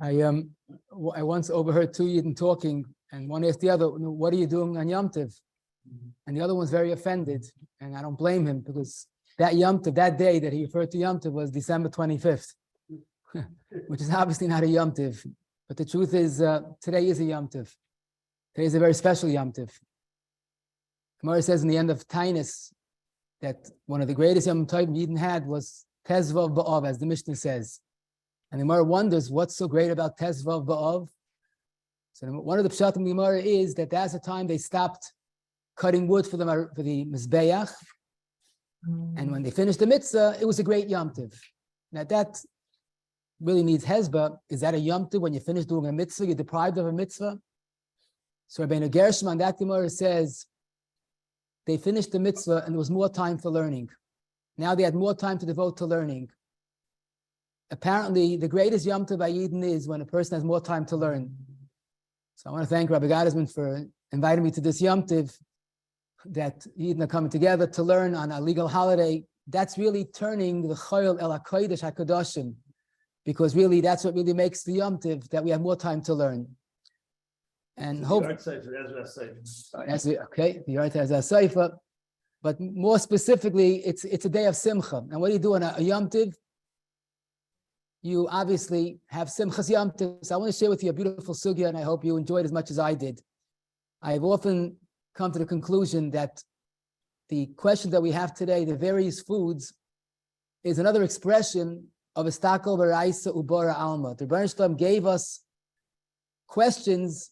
I once overheard two Yidden talking, and one asked the other, "What are you doing on Yom Tov?" And the other one's very offended, and I don't blame him, because that Yom Tov, that day that he referred to Yom Tov, was December 25th, which is obviously not a Yom Tov. But the truth is, today is a Yom Tov. Today is a very special Yom Tov. Gemara says in the end of Tainus that one of the greatest Yom Tov Yidden had was Tezvav B'Av, as the Mishnah says. And the Gemara wonders what's so great about Tezvav B'Av. So one of the pshat in the Gemara is that that's the time they stopped cutting wood for the Mizbeach. And when they finished the mitzvah, it was a great Yom Tov. Now that really needs hezbah. Is that a Yom Tov when you finish doing a mitzvah, you're deprived of a mitzvah? So Rabbeinu Gershom on that Gemara says they finished the mitzvah and there was more time for learning. Now they had more time to devote to learning. Apparently, the greatest Yom Tov by Yidden is when a person has more time to learn. So I want to thank Rabbi Gottesman for inviting me to this Yom Tov, that Yidden are coming together to learn on a legal holiday. That's really turning the Chayil El HaKodesh HaKadoshim, because really that's what really makes the Yom Tov, that we have more time to learn. And hope. Okay, the Yard has a Seifa, but more specifically, it's a day of Simcha. And what do you do on a Yom Tov? You obviously have Simchas Yom Tov. So I want to share with you a beautiful sugya, and I hope you enjoyed as much as I did. I've often come to the conclusion that the question that we have today, the various foods, is another expression of Estakel B'Raisa Ubora Alma. The Rebbeinu Shalom gave us questions.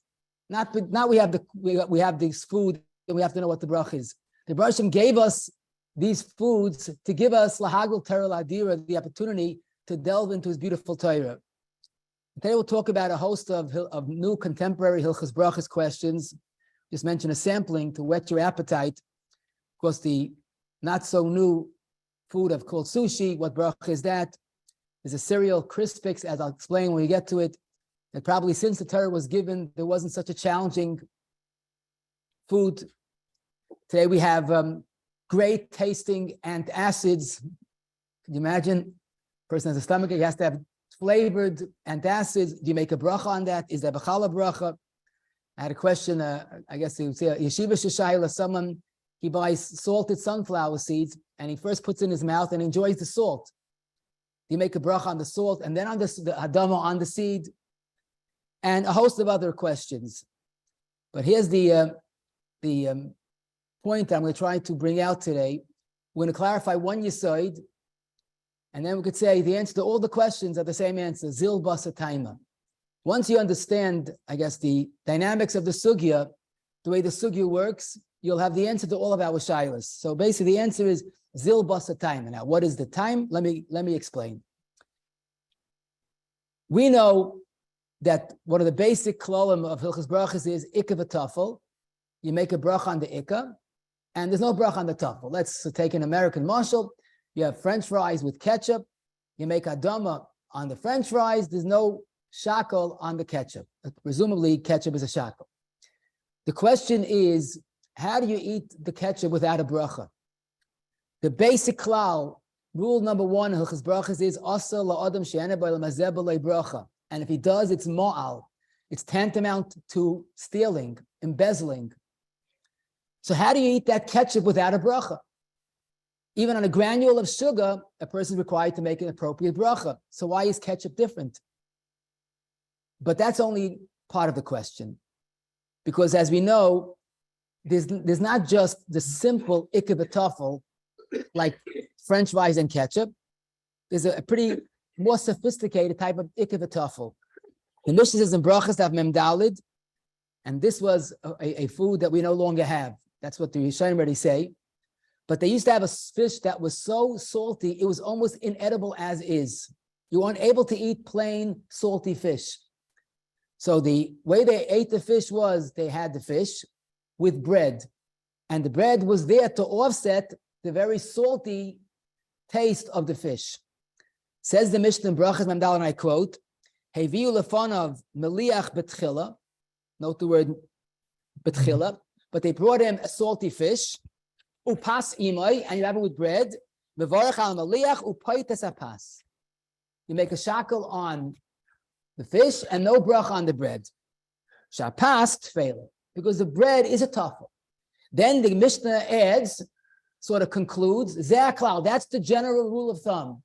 Not we have this food and we have to know what the brach is. The Rebbeinu Shalom gave us these foods to give us lahagul Torah ladira, the opportunity to delve into his beautiful Torah. Today we'll talk about a host of new contemporary Hilchos Brachos questions. Just mention a sampling to whet your appetite. Of course, the not so new food of called sushi. What bracha is that? There's a cereal, Crispix, as I'll explain when we get to it. That probably since the Torah was given, there wasn't such a challenging food. Today we have great tasting antacids. Can you imagine? Person has a stomach, he has to have flavored antacids. Do you make a bracha on that? Is there b'chala bracha? I had a question, I guess you would say, yeshiva sheshayla, someone, he buys salted sunflower seeds and he first puts it in his mouth and enjoys the salt. Do you make a bracha on the salt and then on the adama on the seed? And a host of other questions. But here's the point that I'm going to try to bring out today. We're going to clarify one yesod, and then we could say the answer to all the questions are the same answer, zil basataima. Once you understand, I guess, the dynamics of the sugya, the way the sugya works, you'll have the answer to all of our shaylas. So basically the answer is zil basataima. Now, what is the time? Let me explain. We know that one of the basic klolim of Hilchos Brachos is Ikar v'Tafel. You make a bracha on the Ikar, and there's no bracha on the Tafel. Let's take an American mashal. You have French fries with ketchup. You make adama on the French fries. There's no shackle on the ketchup. Presumably, ketchup is a shackle. The question is, how do you eat the ketchup without a bracha? The basic klal, rule number one in Hilchos Brachos is asa la'adam she'ena b'ay l'mazeh b'lei bracha. And if he does, it's mo'al. It's tantamount to stealing, embezzling. So how do you eat that ketchup without a bracha? Even on a granule of sugar, a person is required to make an appropriate bracha. So why is ketchup different? But that's only part of the question. Because as we know, there's not just the simple ikar v'tafel, like French fries and ketchup. There's a pretty more sophisticated type of ikar v'tafel. The Mishnah says in Brachos Daf Mem Dalid, and this was a food that we no longer have. That's what the Rishonim already say. But they used to have a fish that was so salty, it was almost inedible as is. You weren't able to eat plain salty fish. So the way they ate the fish was they had the fish with bread. And the bread was there to offset the very salty taste of the fish. Says the Mishnah in Brachos Mem Daled, and I quote, Heviu lefanav meliach betchila. Note the word betchila. But they brought him a salty fish. Upas imay, and you have it with bread. Mevarach al meliach upaites apas. You make a shackle on the fish, and no bracha on the bread. Shapas tefela, because the bread is a tafel. Then the Mishnah adds, sort of concludes, zeh klal, that's the general rule of thumb.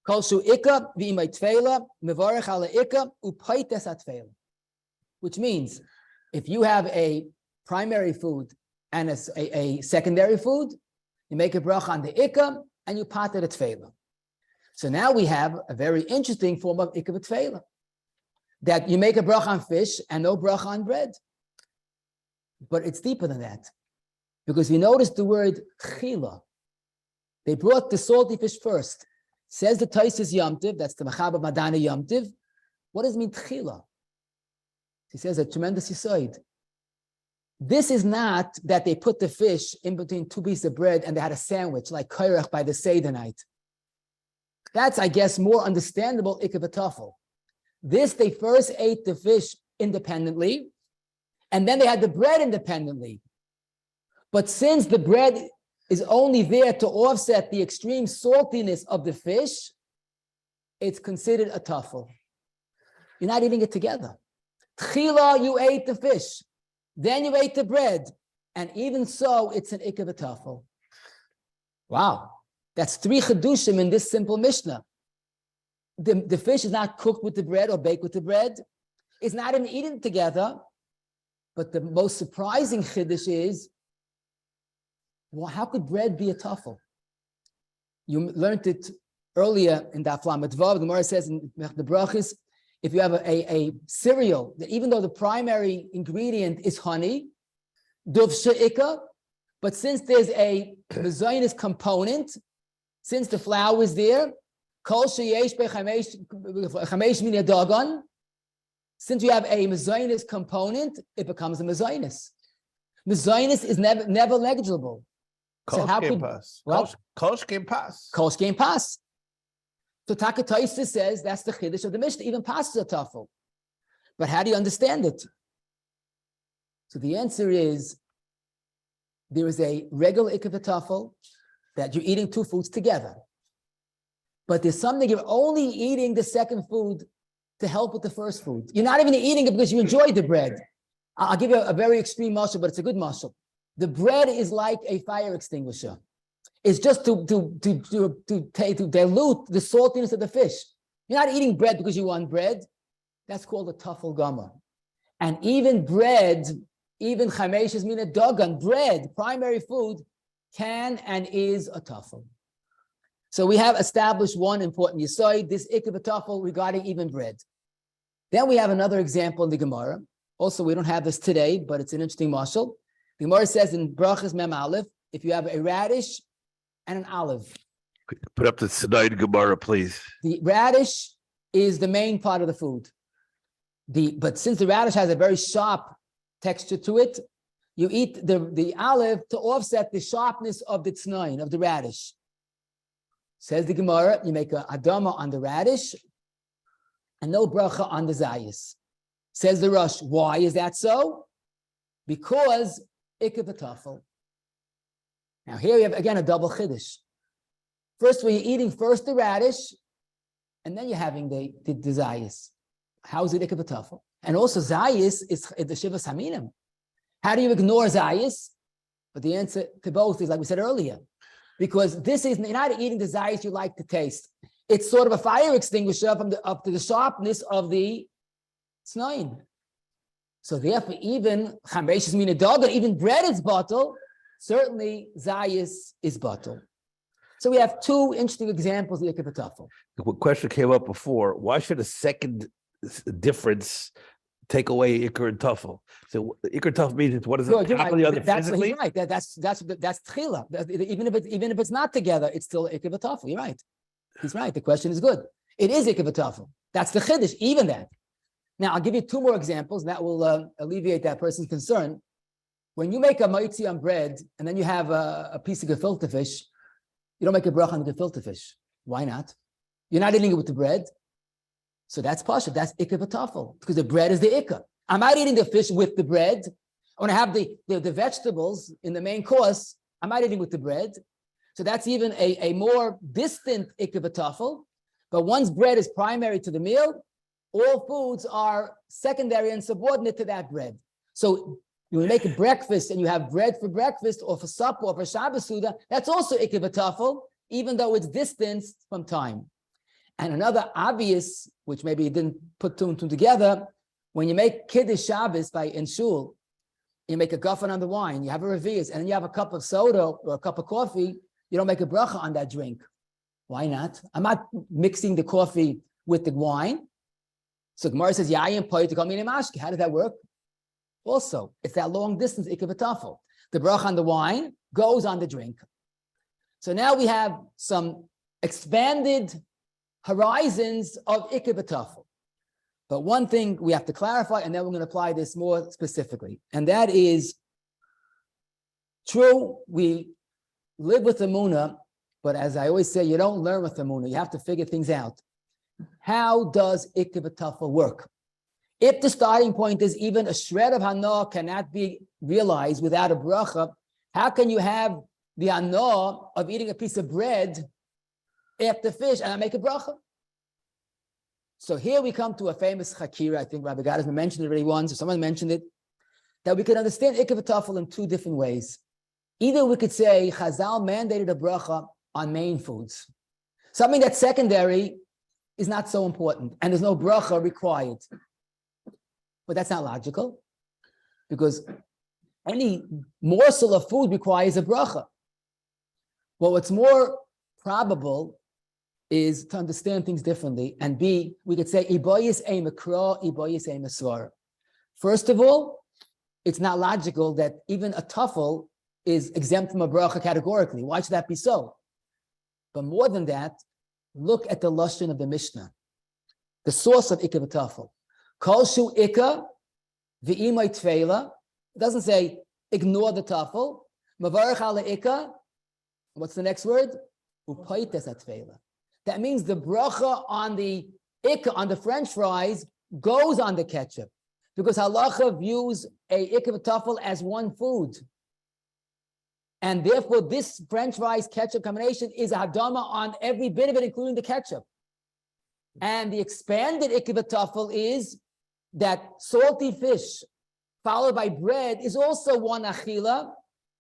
Kol shu ikka v'imay tefela, mevarech ala ikka, upaites atfela. Which means, if you have a primary food and a secondary food, you make a bracha on the ikka, and you pat the tefela. So now we have a very interesting form of ikka v'tefela, that you make a bracha on fish and no bracha on bread. But it's deeper than that, because we notice the word chila. They brought the salty fish first. Says the Taisus Yom Tiv, that's the Machab of Madana Yom Tiv. What does it mean chila? He says a tremendous yisoid. This is not that they put the fish in between two pieces of bread and they had a sandwich like kairach by the Seder night. That's, I guess, more understandable ikka v'tafel. This, they first ate the fish independently, and then they had the bread independently. But since the bread is only there to offset the extreme saltiness of the fish, it's considered a tafel. You're not eating it together. Tchila, you ate the fish. Then you ate the bread. And even so, it's an ikka v'tafel. Wow. That's 3 chedushim in this simple Mishnah. The fish is not cooked with the bread or baked with the bread. It's not even eaten together. But the most surprising chiddush is, well, how could bread be a tafel? You learned it earlier in Daf Lamed Vav. The Gemara says in the Brachos, if you have a cereal, that even though the primary ingredient is honey, duv she'ika, but since there's a mezainis component, since the flour is there, kol sheyesh bechamesh min dagan, since you have a mezainis component, it becomes a mezainis. Mezainis is never negligible. So how could Kosh game pass? Kosh game pass. So Taka Taisa says that's the chiddush of the Mishnah. Even pass is a tafel. But how do you understand it? So the answer is, there is a regular ikka v'tafel that you're eating 2 foods together. But there's something you're only eating the second food to help with the first food. You're not even eating it because you enjoy the bread. I'll give you a very extreme mashal, but it's a good mashal. The bread is like a fire extinguisher. It's just to dilute the saltiness of the fish. You're not eating bread because you want bread. That's called a tafel gama. And even bread, even chameshes mina dagan, bread, primary food, can and is a tafel. So we have established one important yisoid, this ikka v'tafel regarding even bread. Then we have another example in the Gemara. Also, we don't have this today, but it's an interesting mashal. The Gemara says in Brachos Mem Aleph, if you have a radish and an olive. Put up the Sinai Gemara, please. The radish is the main part of the food. But since the radish has a very sharp texture to it, you eat the olive to offset the sharpness of the tznoin, of the radish. Says the Gemara, you make a adama on the radish and no bracha on the zayis. Says the Rosh, why is that so? Because ikka v'tafel. Now here we have again a double chiddush. First, you're eating first the radish, and then you're having the zayis. How is it ikka v'tafel? And also zayis is the shivas haminim. How do you ignore zayis? But the answer to both is like we said earlier, because this is, you're not eating the zayis you like to taste. It's sort of a fire extinguisher up to the sharpness of the tznoin. So therefore, even chameshes mina dagan, even bread is bottle. Certainly, zayis is bottle. So we have 2 interesting examples of ikka v'tafel. The question came up before: why should a second difference take away ikar and tafel? So ikar tafel means what is it? Right. That's physically? Right. That's tchila. Even if it's not together, it's still ikar v'tafel. You're right. He's right. The question is good. It is ikar v'tafel. That's the chiddush. Even that. Now I'll give you 2 more examples, and that will alleviate that person's concern. When you make a maitzi on bread and then you have a piece of gefilte fish, you don't make a bracha on the gefilte fish. Why not? You're not eating it with the bread. So that's pasha. That's ikka v'tafel, because the bread is the ikka. I'm not eating the fish with the bread. When I have the vegetables in the main course, I'm not eating with the bread. So that's even a more distant ikka v'tafel. But once bread is primary to the meal, all foods are secondary and subordinate to that bread. So you make a breakfast and you have bread for breakfast or for supper or for Shabbos Suda, that's also Ikar v'tafel, even though it's distanced from time. And another obvious, which maybe you didn't put two and two together, when you make Kiddush Shabbos in Shul, you make a guffin on the wine, you have a revius, and then you have a cup of soda or a cup of coffee, you don't make a bracha on that drink. Why not? I'm not mixing the coffee with the wine. So Gemara says, how does that work? Also, it's that long distance Ikar v'tafel. The bracha on the wine goes on the drink. So now we have some expanded horizons of Ikar v'tafel. But one thing we have to clarify, and then we're going to apply this more specifically, and that is true, we live with Emunah, but as I always say, you don't learn with Emunah. You have to figure things out. How does Ikar v'tafel work? If the starting point is even a shred of hana cannot be realized without a bracha, how can you have the hana of eating a piece of bread after fish and I make a bracha? So here we come to a famous chakira. I think Rabbi Gad has mentioned it already once, or someone mentioned it, that we can understand Ikar v'tafel in two different ways. Either we could say Chazal mandated a bracha on main foods. Something that's secondary is not so important, and there's no bracha required. But that's not logical, because any morsel of food requires a bracha. Well, what's more probable is to understand things differently, and we could say, Iboyis ein makra, Iboyis ein masvar. First of all, it's not logical that even a tafel is exempt from a bracha categorically. Why should that be so? But more than that, look at the lashon of the Mishnah, the source of Ikar v'tafel. Kol shu Ikar v'imay tefela. It doesn't say ignore the tafel. Mavarech ala Ikar. What's the next word? Upaites atfela. That means the bracha on the Ikar, on the French fries, goes on the ketchup, because halacha views a Ikar v'tafel as one food. And therefore, this French fries ketchup combination is a hadama on every bit of it, including the ketchup. And the expanded Ikar v'tafel is that salty fish followed by bread is also one achila.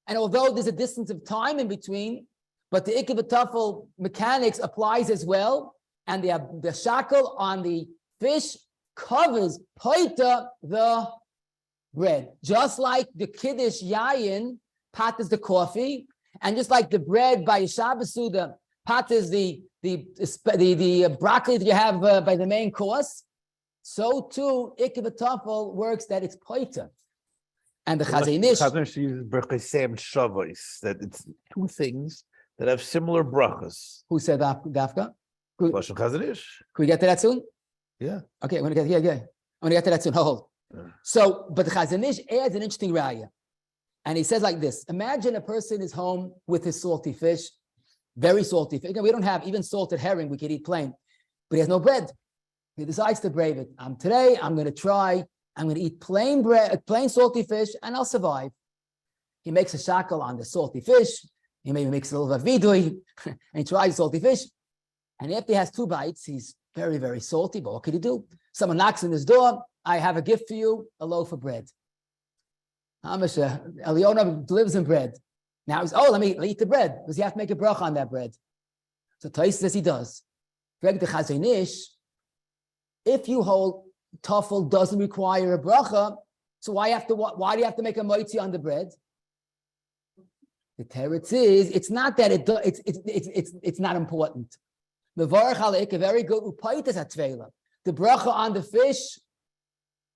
And although there's a distance of time in between, but the Ikar v'tafel mechanics applies as well. And the shackle on the fish covers paita the bread. Just like the Kiddush yayin patters the coffee, and just like the bread by Shabbos Suda patters the broccoli that you have by the main course, so too Ikar v'tafel works that it's paita. And the Chazon Ish uses brachosem shavos, that it's two things that have similar brachas. Who said Dafka? Lashon Chazon Ish. Can we get to that soon? Yeah. Okay, I'm going to get to that soon. Hold. So, but the Chazon Ish adds an interesting raya. And he says like this: imagine a person is home with his salty fish, very salty fish. We don't have even salted herring, we could eat plain, but he has no bread. He decides to brave it. Today I'm going to eat plain bread, plain salty fish, and I'll survive. He makes a shackle on the salty fish. He maybe makes a little vidui, and he tries salty fish. And after he has 2 bites, he's very, very salty, but what could he do? Someone knocks on his door. I have a gift for you, a loaf of bread. Eliona lives in bread. Now he's, let me eat the bread. Does he have to make a bracha on that bread? So Tais says he does. Greg the Chazon Ish, if you hold tafel doesn't require a bracha, so why do you have to make a moitzi on the bread? The teretz is, it's not that it's not important. Mevarach ala Ikar, very good. Upaitas atvela. The bracha on the fish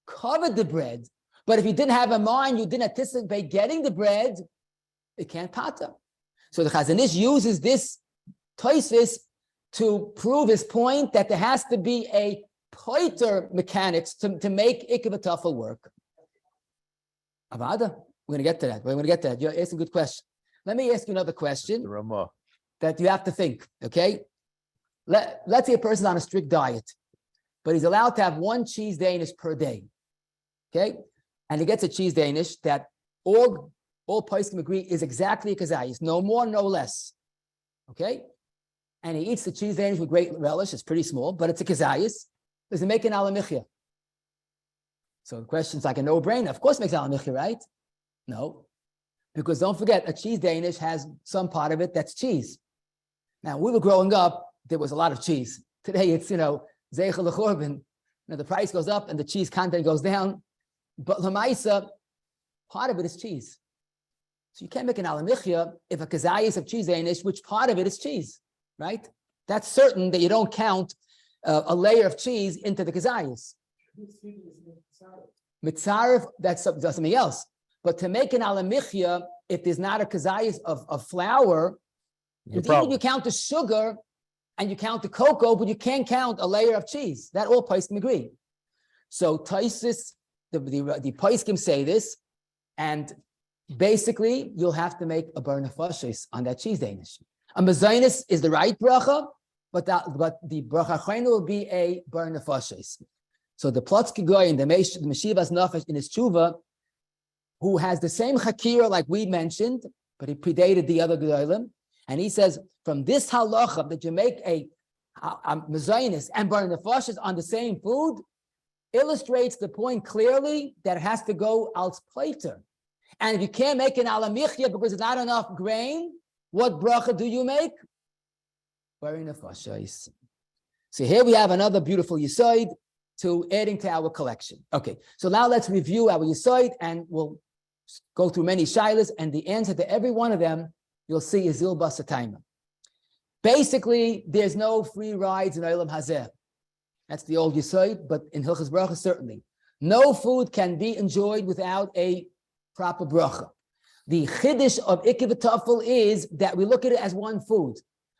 covered the bread. But if you didn't have a mind, you didn't anticipate getting the bread, it can't pata. So the Chazon Ish uses this toisis to prove his point that there has to be a poiter mechanics to make Ikar v'tafel work. Avada, we're going to get to that. You're asking a good question. Let me ask you another question that you have to think, okay? Let's say a person's on a strict diet, but he's allowed to have 1 cheese Danish per day, okay? And he gets a cheese Danish that all poskim agree is exactly a kazayis, no more, no less. Okay? And he eats the cheese Danish with great relish. It's pretty small, but it's a kazayis. Does it make an alamichya? So the question's like a no-brainer. Of course it makes alamichya, right? No. Because don't forget, a cheese Danish has some part of it that's cheese. Now, when we were growing up, there was a lot of cheese. Today, it's, zeichel l'chorban. The price goes up and the cheese content goes down. But l'maisa, part of it is cheese. So you can't make an alamichya if a kazayis of cheese Danish, which part of it is cheese, right? That's certain that you don't count a layer of cheese into the kazayis. Mitzaref, that's something else. But to make an alamichya, if there's not a kazayis of flour, even you count the sugar and you count the cocoa, but you can't count a layer of cheese. That all poskim agree. So Taisus, the poskim say this, and basically you'll have to make a bar nefashos on that cheese Danish. A mezainis is the right bracha, but the bracha chayna will be a bar nefashos. So the Plotsky guy in the Meshivas Nefesh in his tshuva, who has the same chakira like we mentioned, but he predated the other gedolim, and he says from this halacha that you make a mezainis and bar nefashos on the same food illustrates the point clearly that it has to go als plater. And if you can't make an alamichya because there's not enough grain, what bracha do you make? Bar nefashos. So here we have another beautiful yisoid to adding to our collection. Okay, so now let's review our yisoid and we'll go through many shilas, and the answer to every one of them you'll see is zil basatayma. Basically, there's no free rides in Olam Hazeh. That's the old yisoid, but in Hilchos Brachos certainly. No food can be enjoyed without a proper bracha. The chiddush of Ikar v'Tafel is that we look at it as one food.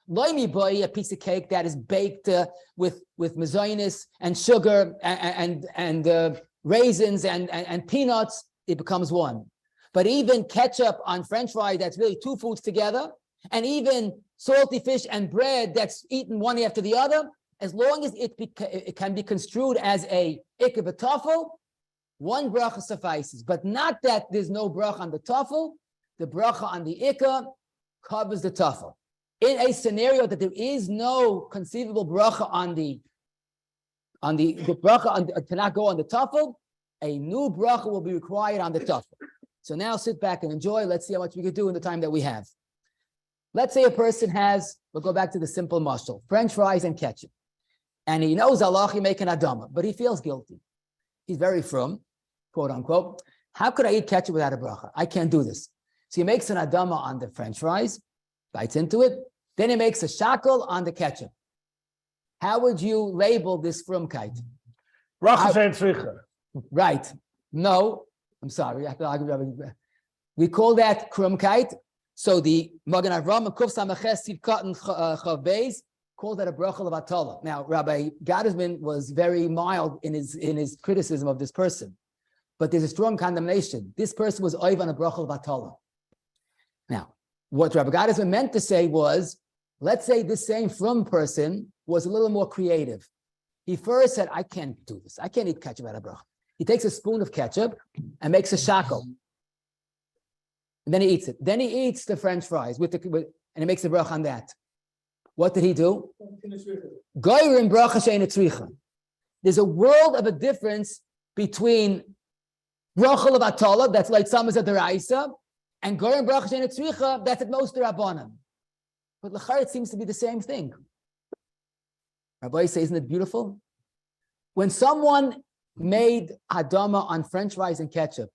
Loimi boy, a piece of cake that is baked with mezainis and sugar and raisins and peanuts, it becomes one. But even ketchup on French fries, that's really two foods together, and even salty fish and bread that's eaten one after the other, as long as it can be construed as a Ikar v'Tafel, one bracha suffices. But not that there's no bracha on the tafel. The bracha on the Ikar covers the tafel. In a scenario that there is no conceivable bracha on the bracha cannot go on the tafel, a new bracha will be required on the tafel. So now sit back and enjoy. Let's see how much we can do in the time that we have. Let's say a person has, we'll go back to the simple mashal, French fries and ketchup. And he knows Allah, he make an adama, but he feels guilty. He's very frum, quote unquote. How could I eat ketchup without a bracha? I can't do this. So he makes an adama on the French fries, bites into it. Then he makes a shackle on the ketchup. How would you label this frumkeit? Right. No, I'm sorry. We call that krumkeit. So the Magen Avram and Kuf Samaches Sivkat and Chav Beis called that a bracha levatala. Now, Rabbi Gottesman was very mild in his criticism of this person, but there's a strong condemnation. This person was oiv on a bracha levatala. Now, what Rabbi Gottesman meant to say was, let's say this same frum person was a little more creative. He first said, I can't do this. I can't eat ketchup out of bracha. He takes a spoon of ketchup and makes a shackle. And then he eats it. Then he eats the French fries and he makes a bracha on that. What did he do? Goyrim bracha she'ein tzricha. There's a world of a difference between bracha levatala, that's like Samas Adaraisa, and goyrim bracha she'ein tzricha, that's at most the Rabbanan. But l'char it seems to be the same thing. Rabbi says, isn't it beautiful? When someone made adama on French fries and ketchup,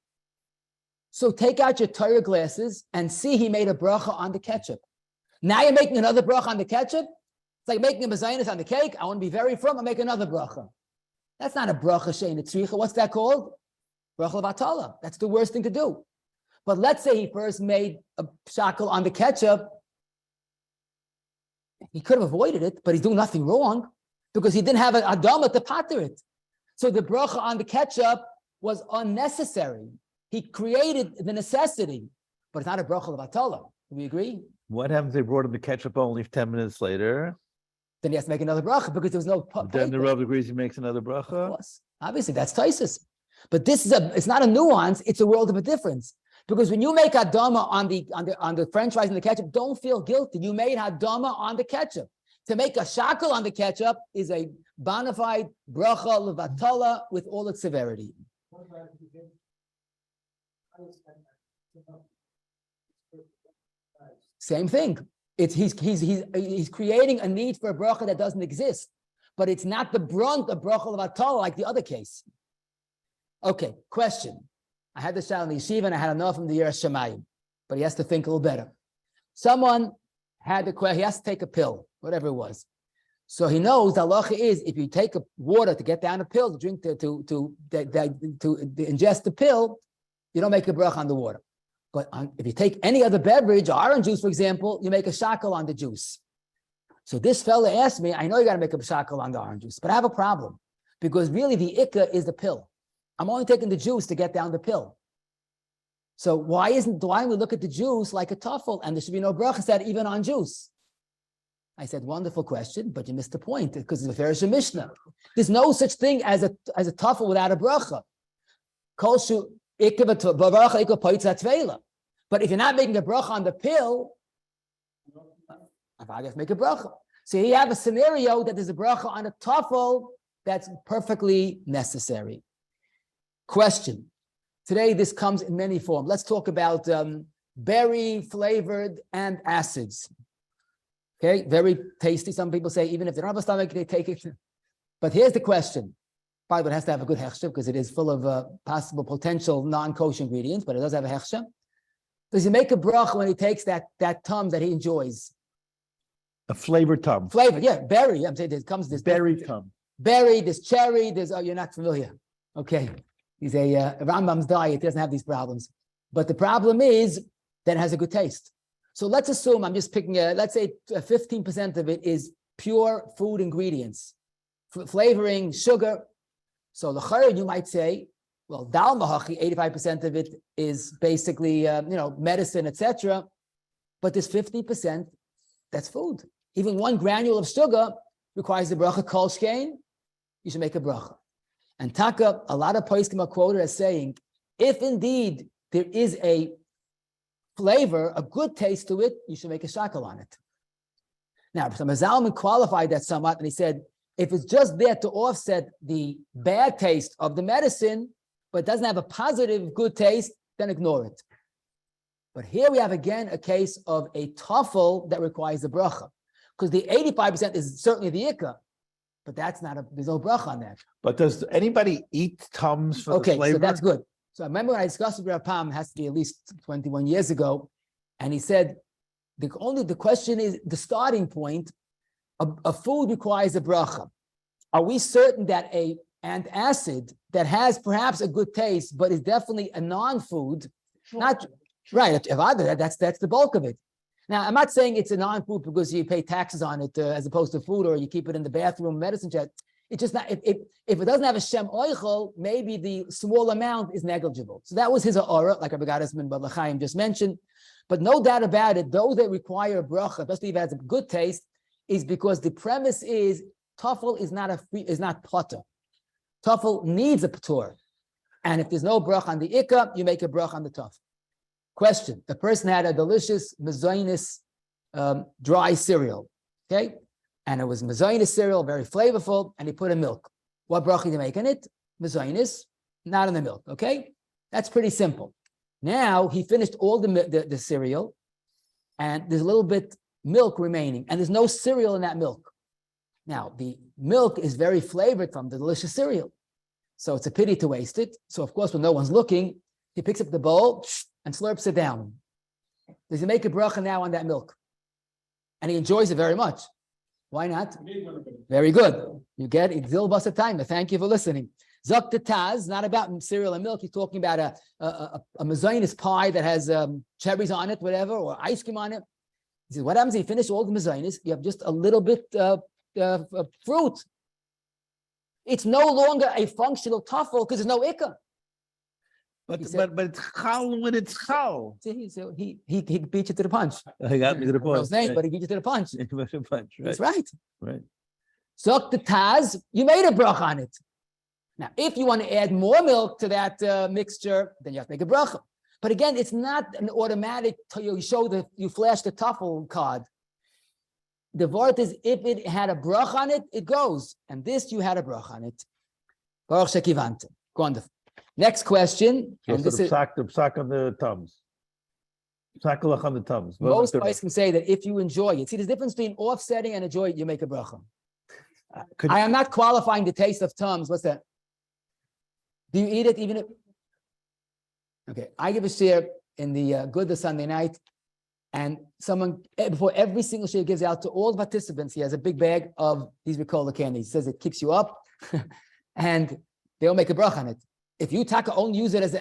so take out your Torah glasses and see he made a bracha on the ketchup. Now you're making another bracha on the ketchup? It's like making a mezainis on the cake. I want to be very firm, I'll make another bracha. That's not a bracha she'ein tzricha. What's that called? Bracha levatala. That's the worst thing to do. But let's say he first made a shackle on the ketchup. He could have avoided it, but he's doing nothing wrong because he didn't have an adama to pater it. So the bracha on the ketchup was unnecessary. He created the necessity, but it's not a bracha levatala. Do we agree? What happens if they brought him the ketchup only 10 minutes later? Then he has to make another bracha because there was no. Then the Rav agrees he makes another bracha? Of course. Obviously, that's taisus. But this is it's not a nuance, it's a world of a difference. Because when you make adama on the French fries and the ketchup, don't feel guilty. You made adama on the ketchup. To make a shackle on the ketchup is a bona fide bracha levatala with all its severity. Same thing. He's creating a need for a bracha that doesn't exist, but it's not the brunt of bracha levatala like the other case. Okay, question. I had the shot in the yeshiva and I had enough from the Yiras Shamayim, but he has to think a little better. Someone had the question, he has to take a pill, whatever it was. So he knows the halacha is if you take water to get down a pill, to drink, to ingest the pill, you don't make a bracha on the water. But if you take any other beverage, orange juice, for example, you make a shackle on the juice. So this fella asked me, I know you got to make a shackle on the orange juice, but I have a problem because really the ikka is the pill. I'm only taking the juice to get down the pill. So why don't we look at the juice like a tafel and there should be no bracha said even on juice? I said, wonderful question, but you missed the point because it's a Farish Mishnah. There's no such thing as a tafel without a bracha. But if you're not making a bracha on the pill, I guess make a bracha. So you have a scenario that there's a bracha on a tafel that's perfectly necessary. Question. Today, this comes in many forms. Let's talk about berry flavored and acids. Okay, very tasty. Some people say even if they don't have a stomach, they take it. But here's the question. Probably it has to have a good hechsher because it is full of possible potential non-kosher ingredients, but it does have a hechsher. Does he make a bracha when he takes that tum that he enjoys? A flavored tum. Flavored, yeah, berry. I'm saying there comes this berry tum. Berry, there's cherry, there's, you're not familiar. Okay. He's a Rambam's diet, doesn't have these problems. But the problem is that it has a good taste. So let's assume I'm just picking let's say 15% of it is pure food ingredients, flavoring, sugar. So l'chayr, you might say, well, dal mahachi, 85% of it is basically, medicine, etc. But this 50%, that's food. Even 1 granule of sugar requires a bracha kol shkein. You should make a bracha. And Taka, a lot of poskim are quoted as saying, if indeed there is a flavor, a good taste to it, you should make a shackle on it. Now, some Zalman qualified that somewhat, and he said, if it's just there to offset the bad taste of the medicine, but doesn't have a positive good taste, then ignore it. But here we have again a case of a tafel that requires a bracha, because the 85% is certainly the ikka, but there's no bracha on that. But does anybody eat tums for the flavor? Okay, so that's good. So I remember when I discussed with Rav Pam, it has to be at least 21 years ago, and he said, the question is, the starting point, a food requires a bracha. Are we certain that an acid that has perhaps a good taste, but is definitely a non-food, not right? That's the bulk of it. Now, I'm not saying it's a non-food because you pay taxes on it as opposed to food, or you keep it in the bathroom, medicine jet. It's just not. If it doesn't have a shem oichel, maybe the small amount is negligible. So that was his aura, like Rabbi Gadasman Bab L'chaim just mentioned. But no doubt about it, those that require a bracha, especially if it has a good taste, is because the premise is tafel is not potter. Tafel needs a patur, and if there's no bracha on the ikka, you make a bracha on the tafel. Question: the person had a delicious mezainis dry cereal, okay, and it was mezainis cereal, very flavorful, and he put in milk. What bracha did he make in it? Mezainis, not in the milk. Okay, that's pretty simple. Now he finished all the cereal, and there's a little bit milk remaining, and there's no cereal in that milk. Now the milk is very flavored from the delicious cereal, so it's a pity to waste it. So of course, when no one's looking, he picks up the bowl and slurps it down. Does he make a bracha now on that milk? And he enjoys it very much. Why not? Very good. You get it. Zil basa time. Thank you for listening. Zok the Taz, not about cereal and milk. He's talking about a mezainis pie that has cherries on it, whatever, or ice cream on it. He says, what happens if you finish all the mezainis? You have just a little bit of fruit. It's no longer a functional tafel because there's no ikka. But it's chal when it's chal. See, so he beat you to the punch. He got me to the punch. Right. But he beat you to the punch. Right. That's right. Right. Zok the Taz, you made a bracha on it. Now, if you want to add more milk to that mixture, then you have to make a bracha. But again, it's not an automatic. You flash the tafel card. The word is if it had a brach on it, it goes. And this you had a brach on it. Baruch shekivante. Wonderful. Next question. So And this the is psak on the tums. Psakalach on the tums. most guys can say that if you enjoy it. See, there's a difference between offsetting and enjoy it, you make a bracha. I am not qualifying the taste of tums. What's that? Do you eat it even if? Okay, I give a share in the good the Sunday night, and someone before every single share gives out to all the participants. He has a big bag of these Ricola candies. He says it keeps you up, and they'll make a bracha on it. If you only use it as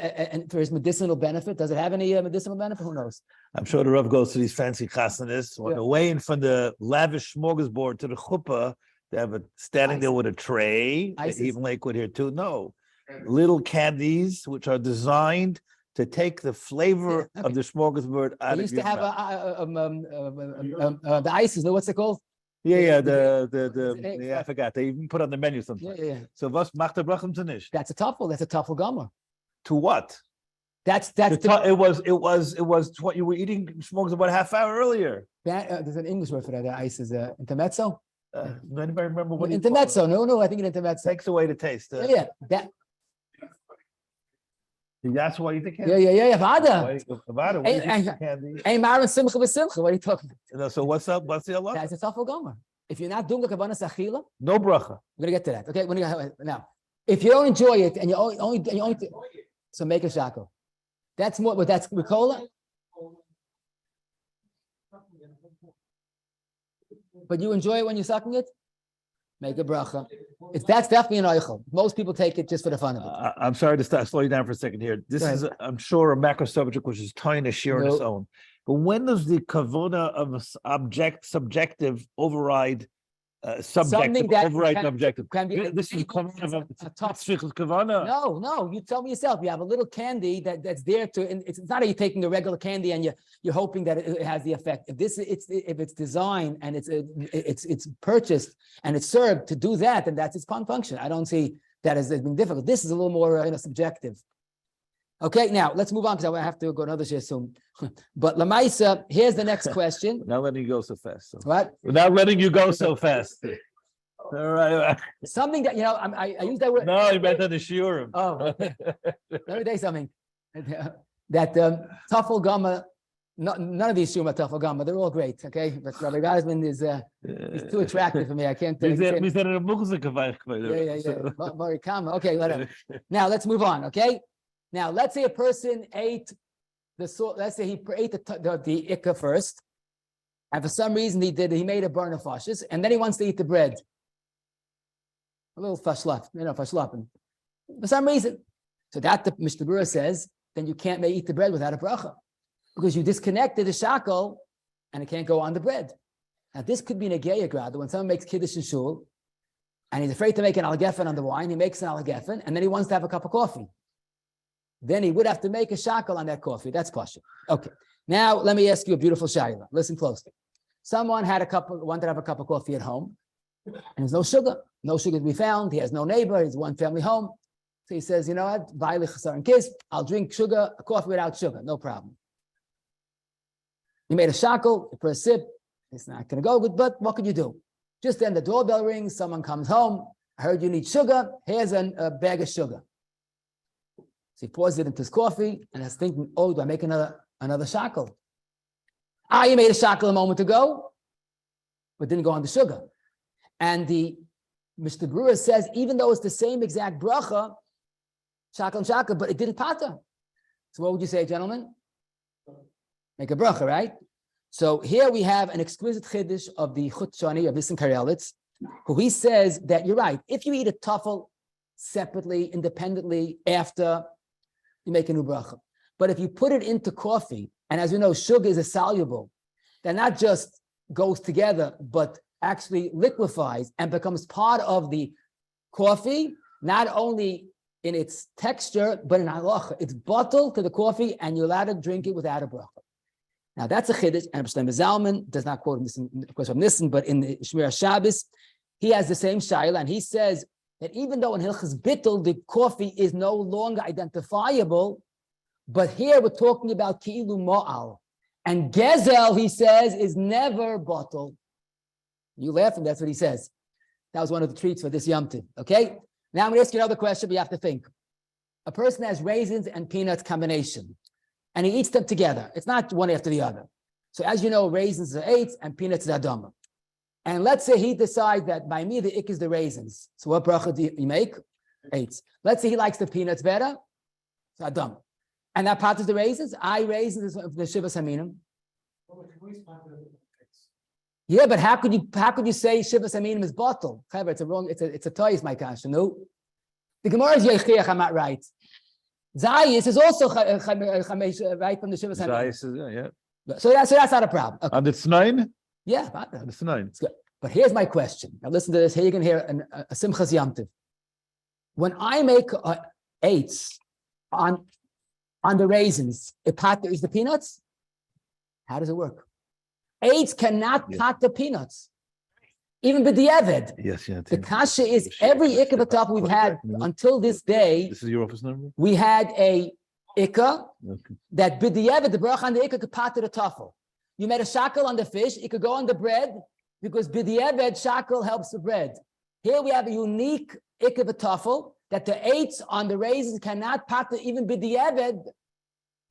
for his medicinal benefit, does it have any medicinal benefit? Who knows? I'm sure the Rav goes to these fancy chasanis on the way in from the lavish smorgasbord to the chuppah. They have it standing there with a tray. Even Lakewood here too. No, little candies which are designed to take the flavor of the smorgasbord out of your mouth. They used to have the ices. What's it called? Yeah, I forgot. They even put on the menu something. Yeah. So was macht der Brachim zu nicht? That's a tafel. That's a tafel gomer. To what? It was what you were eating smokes about a half hour earlier. There's an English word for that. The ice is intermezzo. Does anybody remember what intermezzo? No, I think intermezzo takes away the taste. That's why you think. Yeah. Vada. Hey, Maran simcha b'simcha. What are you talking about? So what's up? What's the Allah? That's a tafel gomer. If you're not doing the kavanas achila, no bracha. We're gonna get to that. Okay, now, if you don't enjoy it and you only so make a shackle. That's more. But that's Ricola. But you enjoy it when you're sucking it. Make a bracha. That's definitely an oichel. Most people take it just for the fun of it. I'm sorry to slow you down for a second here. This is, I'm sure, a macro subject which is tying a shear on its own. But when does the kavona of subjective override subjective? This is a top kavona. No. You tell me yourself. You have a little candy that's there to. It's not that you're taking a regular candy and you're hoping that it has the effect. If it's designed and it's purchased and it's served to do that, then that's its function. I don't see that as being difficult. This is a little more subjective. Okay, now let's move on because I have to go another share soon. But Lamaisa, here's the next question. Not letting you go so fast. What? Without letting you go so fast. All right. Something that I use that word. No, you meant on the shiurim. Oh, okay. Let me tell you something. That tafel gamma. None of these shiurim are tafel gamma. They're all great. Okay, but Rabbi Gazman is he's too attractive for me. I can't. Yeah. Okay, whatever. Now let's move on. Okay. Now, let's say a person ate let's say he ate the Ika first, and for some reason he made a burn of fashes, and then he wants to eat the bread. A little fashlapen. For some reason. So that the Mishnah Berurah says, then you can't eat the bread without a bracha, because you disconnected the shackle, and it can't go on the bread. Now, this could be an Ageya grad, when someone makes Kiddush in Shul, and he's afraid to make an al-gefen on the wine, he makes an al-gefen, and then he wants to have a cup of coffee. Then he would have to make a shackle on that coffee. That's pashut. Okay. Now let me ask you a beautiful shayla. Listen closely. Someone wanted to have a cup of coffee at home, and there's no sugar. No sugar to be found. He has no neighbor. He's one family home. So he says, you know what? I'll drink coffee without sugar. No problem. He made a shackle for a sip. It's not going to go good, but what could you do? Just then the doorbell rings. Someone comes home. I heard you need sugar. Here's a bag of sugar. So he pours it into his coffee and is thinking, oh, do I make another shackle? You made a shackle a moment ago, but didn't go on the sugar. And the Mishnah Berurah says, even though it's the same exact bracha, shackle and shackle, but it didn't pata. So what would you say, gentlemen? Make a bracha, right? So here we have an exquisite chiddush of the Chutshani of Nissen Karelitz, who he says that you're right. If you eat a tafel separately, independently, after, you make a new bracha. But if you put it into coffee, and as we know, sugar is a soluble, that not just goes together, but actually liquefies and becomes part of the coffee, not only in its texture, but in halacha. It's bottled to the coffee, and you're allowed to drink it without a bracha. Now that's a chiddush, and Shlomo Zalman does not quote this, of course, from Nissen, but in the Shmir Shabbos, he has the same shayla, and he says that even though in Hilchas Bittul, the coffee is no longer identifiable, but here we're talking about Ki'ilu Mo'al. And Gezel, he says, is never bottled. You laughing, that's what he says. That was one of the treats for this Yom Tov, okay? Now I'm going to ask you another question, but you have to think. A person has raisins and peanuts combination, and he eats them together. It's not one after the other. So as you know, raisins are 8 and peanuts are adama. And let's say he decides that by me, the ik is the raisins. So what bracha do you make? 8. Let's say he likes the peanuts better. So adama. And that part is the raisins. I raisins is the shivas haminim. Yeah, but how could you say shivas haminim is bottle? It's a toy, is my kasha. No. The Gemara is Yechiach, I'm not right. Zayis is also right from the shivas haminim. Yeah. So that's not a problem. Okay. And it's 9? Yeah, it's 9. It's good. But here's my question. Now listen to this. Here you can hear a Simchas Yom Tov. When I make 8s on the raisins, it is the peanuts? How does it work? 8s cannot pat the peanuts. Even b'diavad. Yes, yeah. The kasha is every ikka v'tafel we've had until this day. This is your office number? We had a ikka that b'diavad, the bracha on the ikka could pat to the tafel. You made a shackle on the fish, it could go on the bread because b'diavad shackle helps the bread. Here we have a unique ikka v'tafel that the 8s on the raisins cannot pat even b'diavad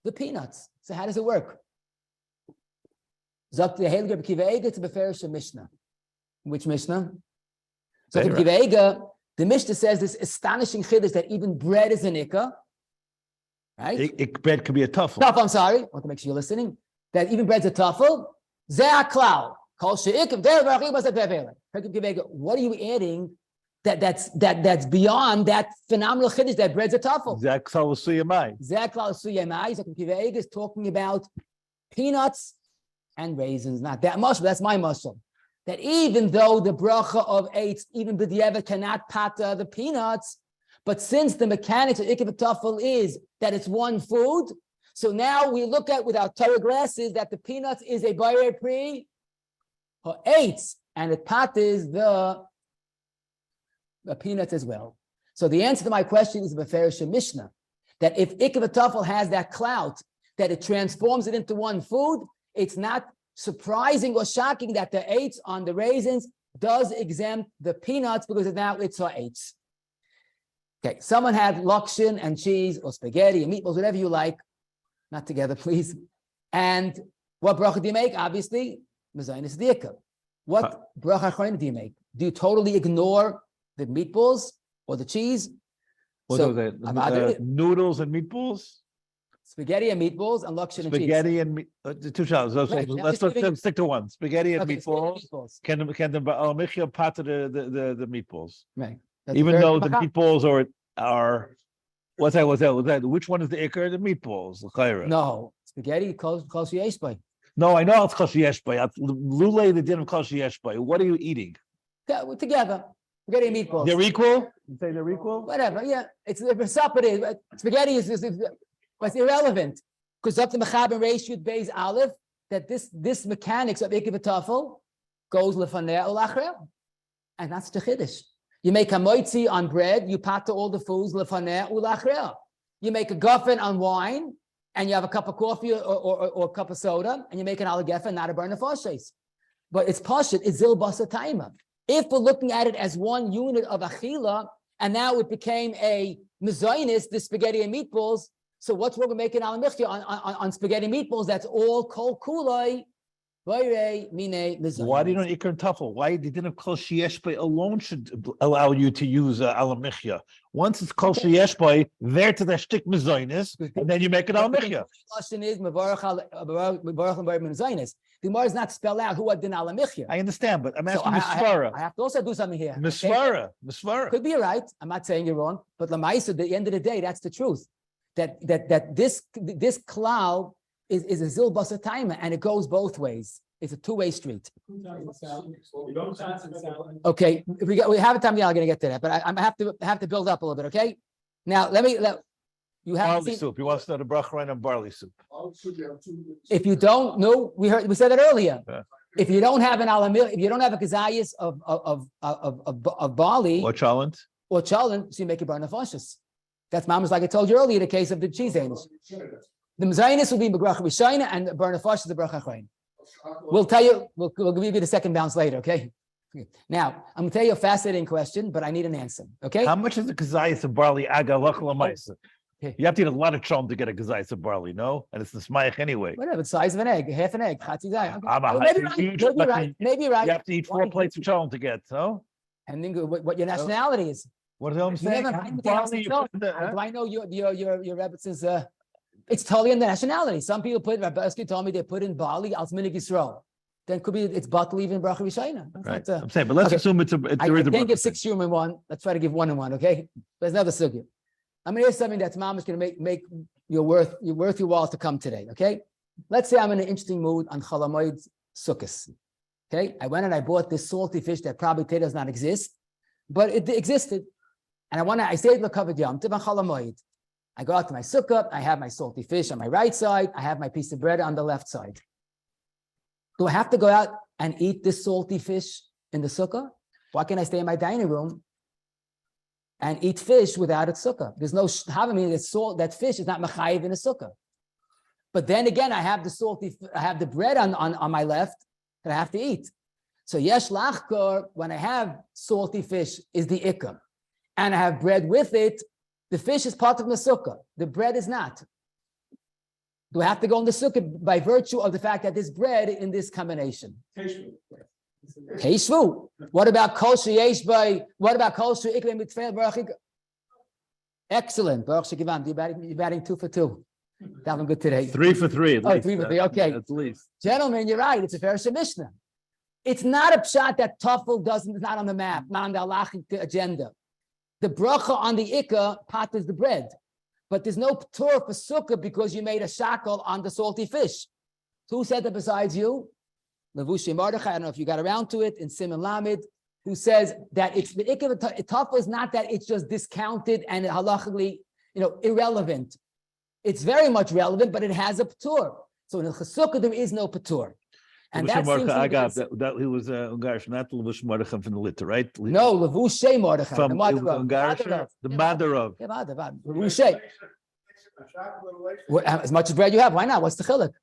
the peanuts. So how does it work? Zok the Heilige Rebbe Akiva Eiger to beferish Mishnah. Which Mishnah? So Rebbe Akiva Eiger, the Mishnah says this astonishing chiddush that even bread is an ikka. Right? Bread could be a tuffle. I'm sorry. I want to make sure you're listening. That even bread's a tuffle. Zeh klal. Kol she'ikim der v'achim b'asat v'evele. Rebbe Akiva Eiger, what are you adding that's beyond that phenomenal chiddush that bread's a tuffle? Zeh klal suyamai. Zeh klal suyamai. So Rebbe Akiva Eiger is talking about peanuts and raisins, not that much, but that's my muscle. That even though the bracha of 8, even b'diavad cannot pata the peanuts, but since the mechanics of ikar v'tafel is that it's one food, so now we look at with our Torah glasses that the peanuts is a bayre pri or 8, and it patas the peanuts as well. So the answer to my question is beferish Mishnah, that if ikar v'tafel has that clout, that it transforms it into one food, it's not surprising or shocking that the 8s on the raisins does exempt the peanuts because now it's our 8s. Okay, someone had lokshin and cheese or spaghetti and meatballs, whatever you like. Not together, please. And what bracha do you make? Obviously, mezainis diika. What bracha achronim do you make? Do you totally ignore the meatballs or the cheese? What was that? Noodles and meatballs? Spaghetti and meatballs and lokshin and cheese. Spaghetti and two shots. Let's stick to one. Spaghetti and meatballs. Can the alamichya pat the meatballs? Right. Even though the meatballs are what's that? Which one is the ikar? The meatballs. No, spaghetti kol sheyeshbay. No, I know it's kol sheyeshbay. Lule the din of kol sheyeshbay. What are you eating? Together. Spaghetti and meatballs. They're equal. You say they're equal. Whatever. Yeah, it's spaghetti is but it's irrelevant because up to Mechaber Reish Yud Beis Aleph that this mechanics of ikar v'tafel goes lefaneh ulachrer, and that's the chiddush. You make a moitzi on bread, you pata all the foods lefaneh ulachrer. You make a guffen on wine, and you have a cup of coffee or a cup of soda, and you make an alagefa, not a burn of foshes. But it's pashut, it's zil basa taima. If we're looking at it as one unit of achila, and now it became a mezainis, the spaghetti and meatballs. So what's wrong with making alamichya on spaghetti and meatballs? That's all kol kulai. Why do you don't ikar and tuffle? Why the din of kol sheyeshbay alone should allow you to use alamichya? Once it's kol sheyeshbay, there to the shtik mezainis, and then you make an alamichya. The question is the Gemara is not spelled out who din alamichya. I understand, but I'm asking misvara. I have to also do something here. Misvara. Could be right. I'm not saying you're wrong, but lamaisa, at the end of the day, that's the truth. That this cloud is a zil basa taima, and it goes both ways. It's a two-way street. Okay, we have time. I'm going to get to that, but I have to build up a little bit. Okay, now you have barley soup. You want to start a bracha right on barley soup? If you don't know, we said that earlier. Yeah. If you don't have an alamil, if you don't have a kazayas of barley or chalent, so you make a bar nefashis. That's mama's like I told you earlier, the case of the cheese anish. The mezainis will be bracha rishayna and the bar nefashis the bracha achrein. We'll tell you. We'll give you the second bounce later. Okay. Now, I'm going to tell you a fascinating question, but I need an answer, okay? How much is a kazayas of barley? Okay. You have to eat a lot of cholm to get a kazayas of barley, no? And it's the smayach anyway. Whatever, the size of an egg, half an egg. Okay. Maybe right. You have to eat 4 plates of cholm to get, no? And then what your nationality is. What I'm saying? Do I know your Rebbetz's, it's totally in the nationality. Some people Rabbi told me they put in barley, als minig Yisrael. Then could be it's bottle even bracha v'shayna. Right. I'm saying, but let's assume it's a. I can't give 6 shiurim in one. Let's try to give 1 in 1. Okay, there's another sugya. I'm gonna hear something that's mom is gonna make your worth your while to come today. Okay, let's say I'm in an interesting mood on Chalamoid Sukkos. Okay, I went and I bought this salty fish that probably today does not exist, but it existed, and I stayed l'kavod yom tov on Chalamoid. I go out to my sukkah. I have my salty fish on my right side. I have my piece of bread on the left side. Do I have to go out and eat this salty fish in the sukkah? Why can't I stay in my dining room and eat fish without its sukkah? There's no that fish is not mechayiv in a sukkah. But then again, I have the bread on my left that I have to eat. So yesh lachkor, when I have salty fish, is the ikar, and I have bread with it. The fish is part of the sukkah. The bread is not. Do I have to go in the sukkah by virtue of the fact that there's bread in this combination? Keshvu. What about kol sheyesh by? What about kol sheikle mitfel baruch? Excellent, Baruch Shekivan. You're batting 2 for 2. That one good today. 3 for 3. At least. 3 for 3. Okay, at least. Gentlemen, you're right. It's a fair Mishnah. It's not a pshat that tafel is not on the map, not on the halachic agenda. The bracha on the ikar pot is the bread. But there's no p'tur for sukkah because you made a shackle on the salty fish. So who said that besides you? Levushi Mordechai, I don't know if you got around to it, in Simon Lamed, who says that it's the ikar tafel is not that it's just discounted and halachically, irrelevant. It's very much relevant, but it has a p'tur. So in the sukkah there is no p'tur. And that seems that he was Ungarish, not Levush Mordechai from the litter, right? No, Levushe Mordechai, from the mother of. The mother of. Levushe. As much as bread you have, why not? What's the chiluk?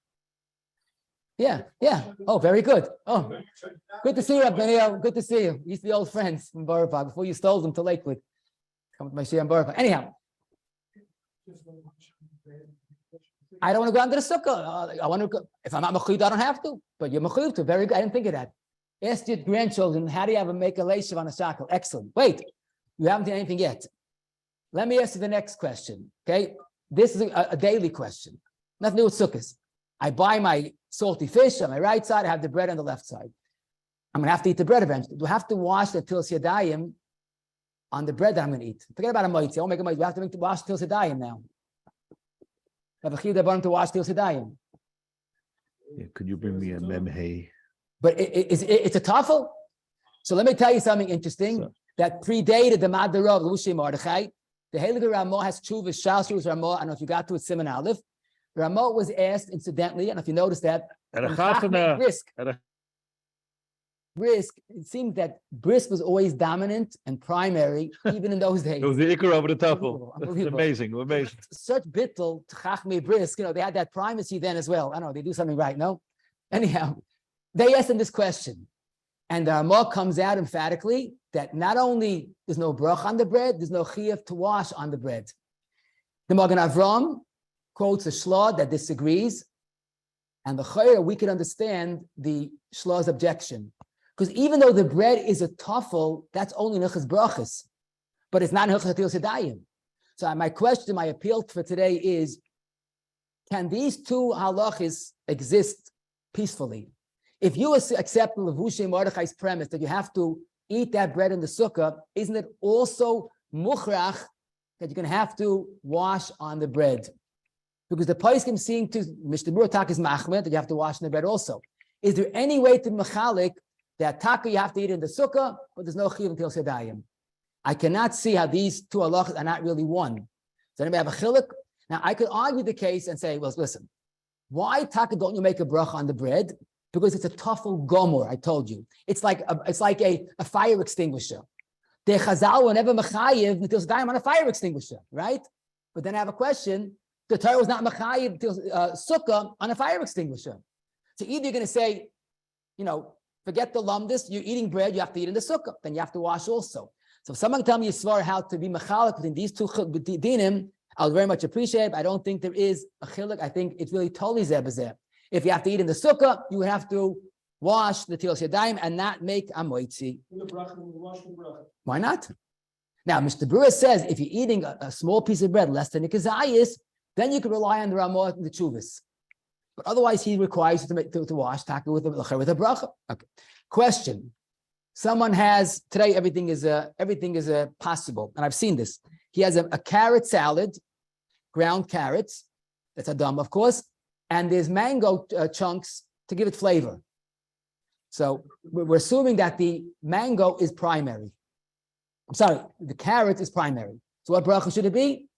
Yeah. Oh, very good. Oh, good to see you, Rabbeinu. Good to see you. You used to be old friends from Borapag before you stole them to Lakewood. Come to my share in Borapag. Anyhow. I don't want to go under the sukkah. I want to go. If I'm not mechuyed, I don't have to. But you're mechuyed to. Very good. I didn't think of that. Ask your grandchildren, how do you have make a leishav on a shackle? Excellent. Wait, you haven't done anything yet. Let me ask you the next question. Okay, this is a daily question. Nothing to do with sukkahs. I buy my salty fish on my right side. I have the bread on the left side. I'm going to have to eat the bread eventually. Do I have to wash the tils yadayim on the bread that I'm going to eat? Forget about a moitzi. I won't make a moitzi. We have to wash tils yadayim now. To wash till sedayim. Could you bring me a memhei? But it's a tafel. So let me tell you something interesting that predated the Madarav Lushi Mordechai. The Heilige Ramah has tshuva Shas Ramah. I don't know if you got to it, Simon Aleph. Ramah was asked, incidentally, and if you notice that, brisk. It seems that brisk was always dominant and primary, even in those days. It was the ikar over the tafel. It's amazing. Such bittul chachmei brisk. They had that primacy then as well. I don't know. They do something right, no? Anyhow, they asked him this question, and the Ramah comes out emphatically that not only there's no brach on the bread, there's no chiyuv to wash on the bread. The Magen Avram quotes a shlah that disagrees, and the chayr we can understand the shlah's objection. Because even though the bread is a tafel, that's only nechas brachos, but it's not nechas hatil sedayim. So my question, my appeal for today is, can these two halachis exist peacefully? If you accept Levushe Mordechai's premise that you have to eat that bread in the sukkah, isn't it also mukhrach that you're going to have to wash on the bread? Because the poskim seem to, Mr. Buratak is machmed, that you have to wash on the bread also. Is there any way to mechalik that taka you have to eat in the sukkah, but there's no chiyuv until sedayim? I cannot see how these two halachas are not really one. Does anybody have a chiluk? Now I could argue the case and say, well, listen, why taka don't you make a bracha on the bread? Because it's a tafel gomor. I told you, it's like a fire extinguisher. The chazal were never mechayiv until sedayim on a fire extinguisher, right? But then I have a question: the Torah was not mechayiv until sukkah on a fire extinguisher. So either you're going to say, Forget the lumdis. You're eating bread. You have to eat in the sukkah. Then you have to wash also. So if someone can tell me Yisvar how to be mechalek between these two dinim, I would very much appreciate it. I don't think there is a chiluk. I think it's really totally zeh. If you have to eat in the sukkah, you would have to wash the tilas yadayim and not make a moitzi. Why not? Now, Mr. Brewer says if you're eating a small piece of bread less than a kazayis, then you can rely on the Ramah and the chuvas. But otherwise, he requires you to wash taka with a bracha. Okay. Question: someone has today. Everything is possible, and I've seen this. He has a carrot salad, ground carrots. That's Adam, of course, and there's mango chunks to give it flavor. So we're assuming that the mango is primary. I'm sorry, the carrot is primary. So what bracha should it be?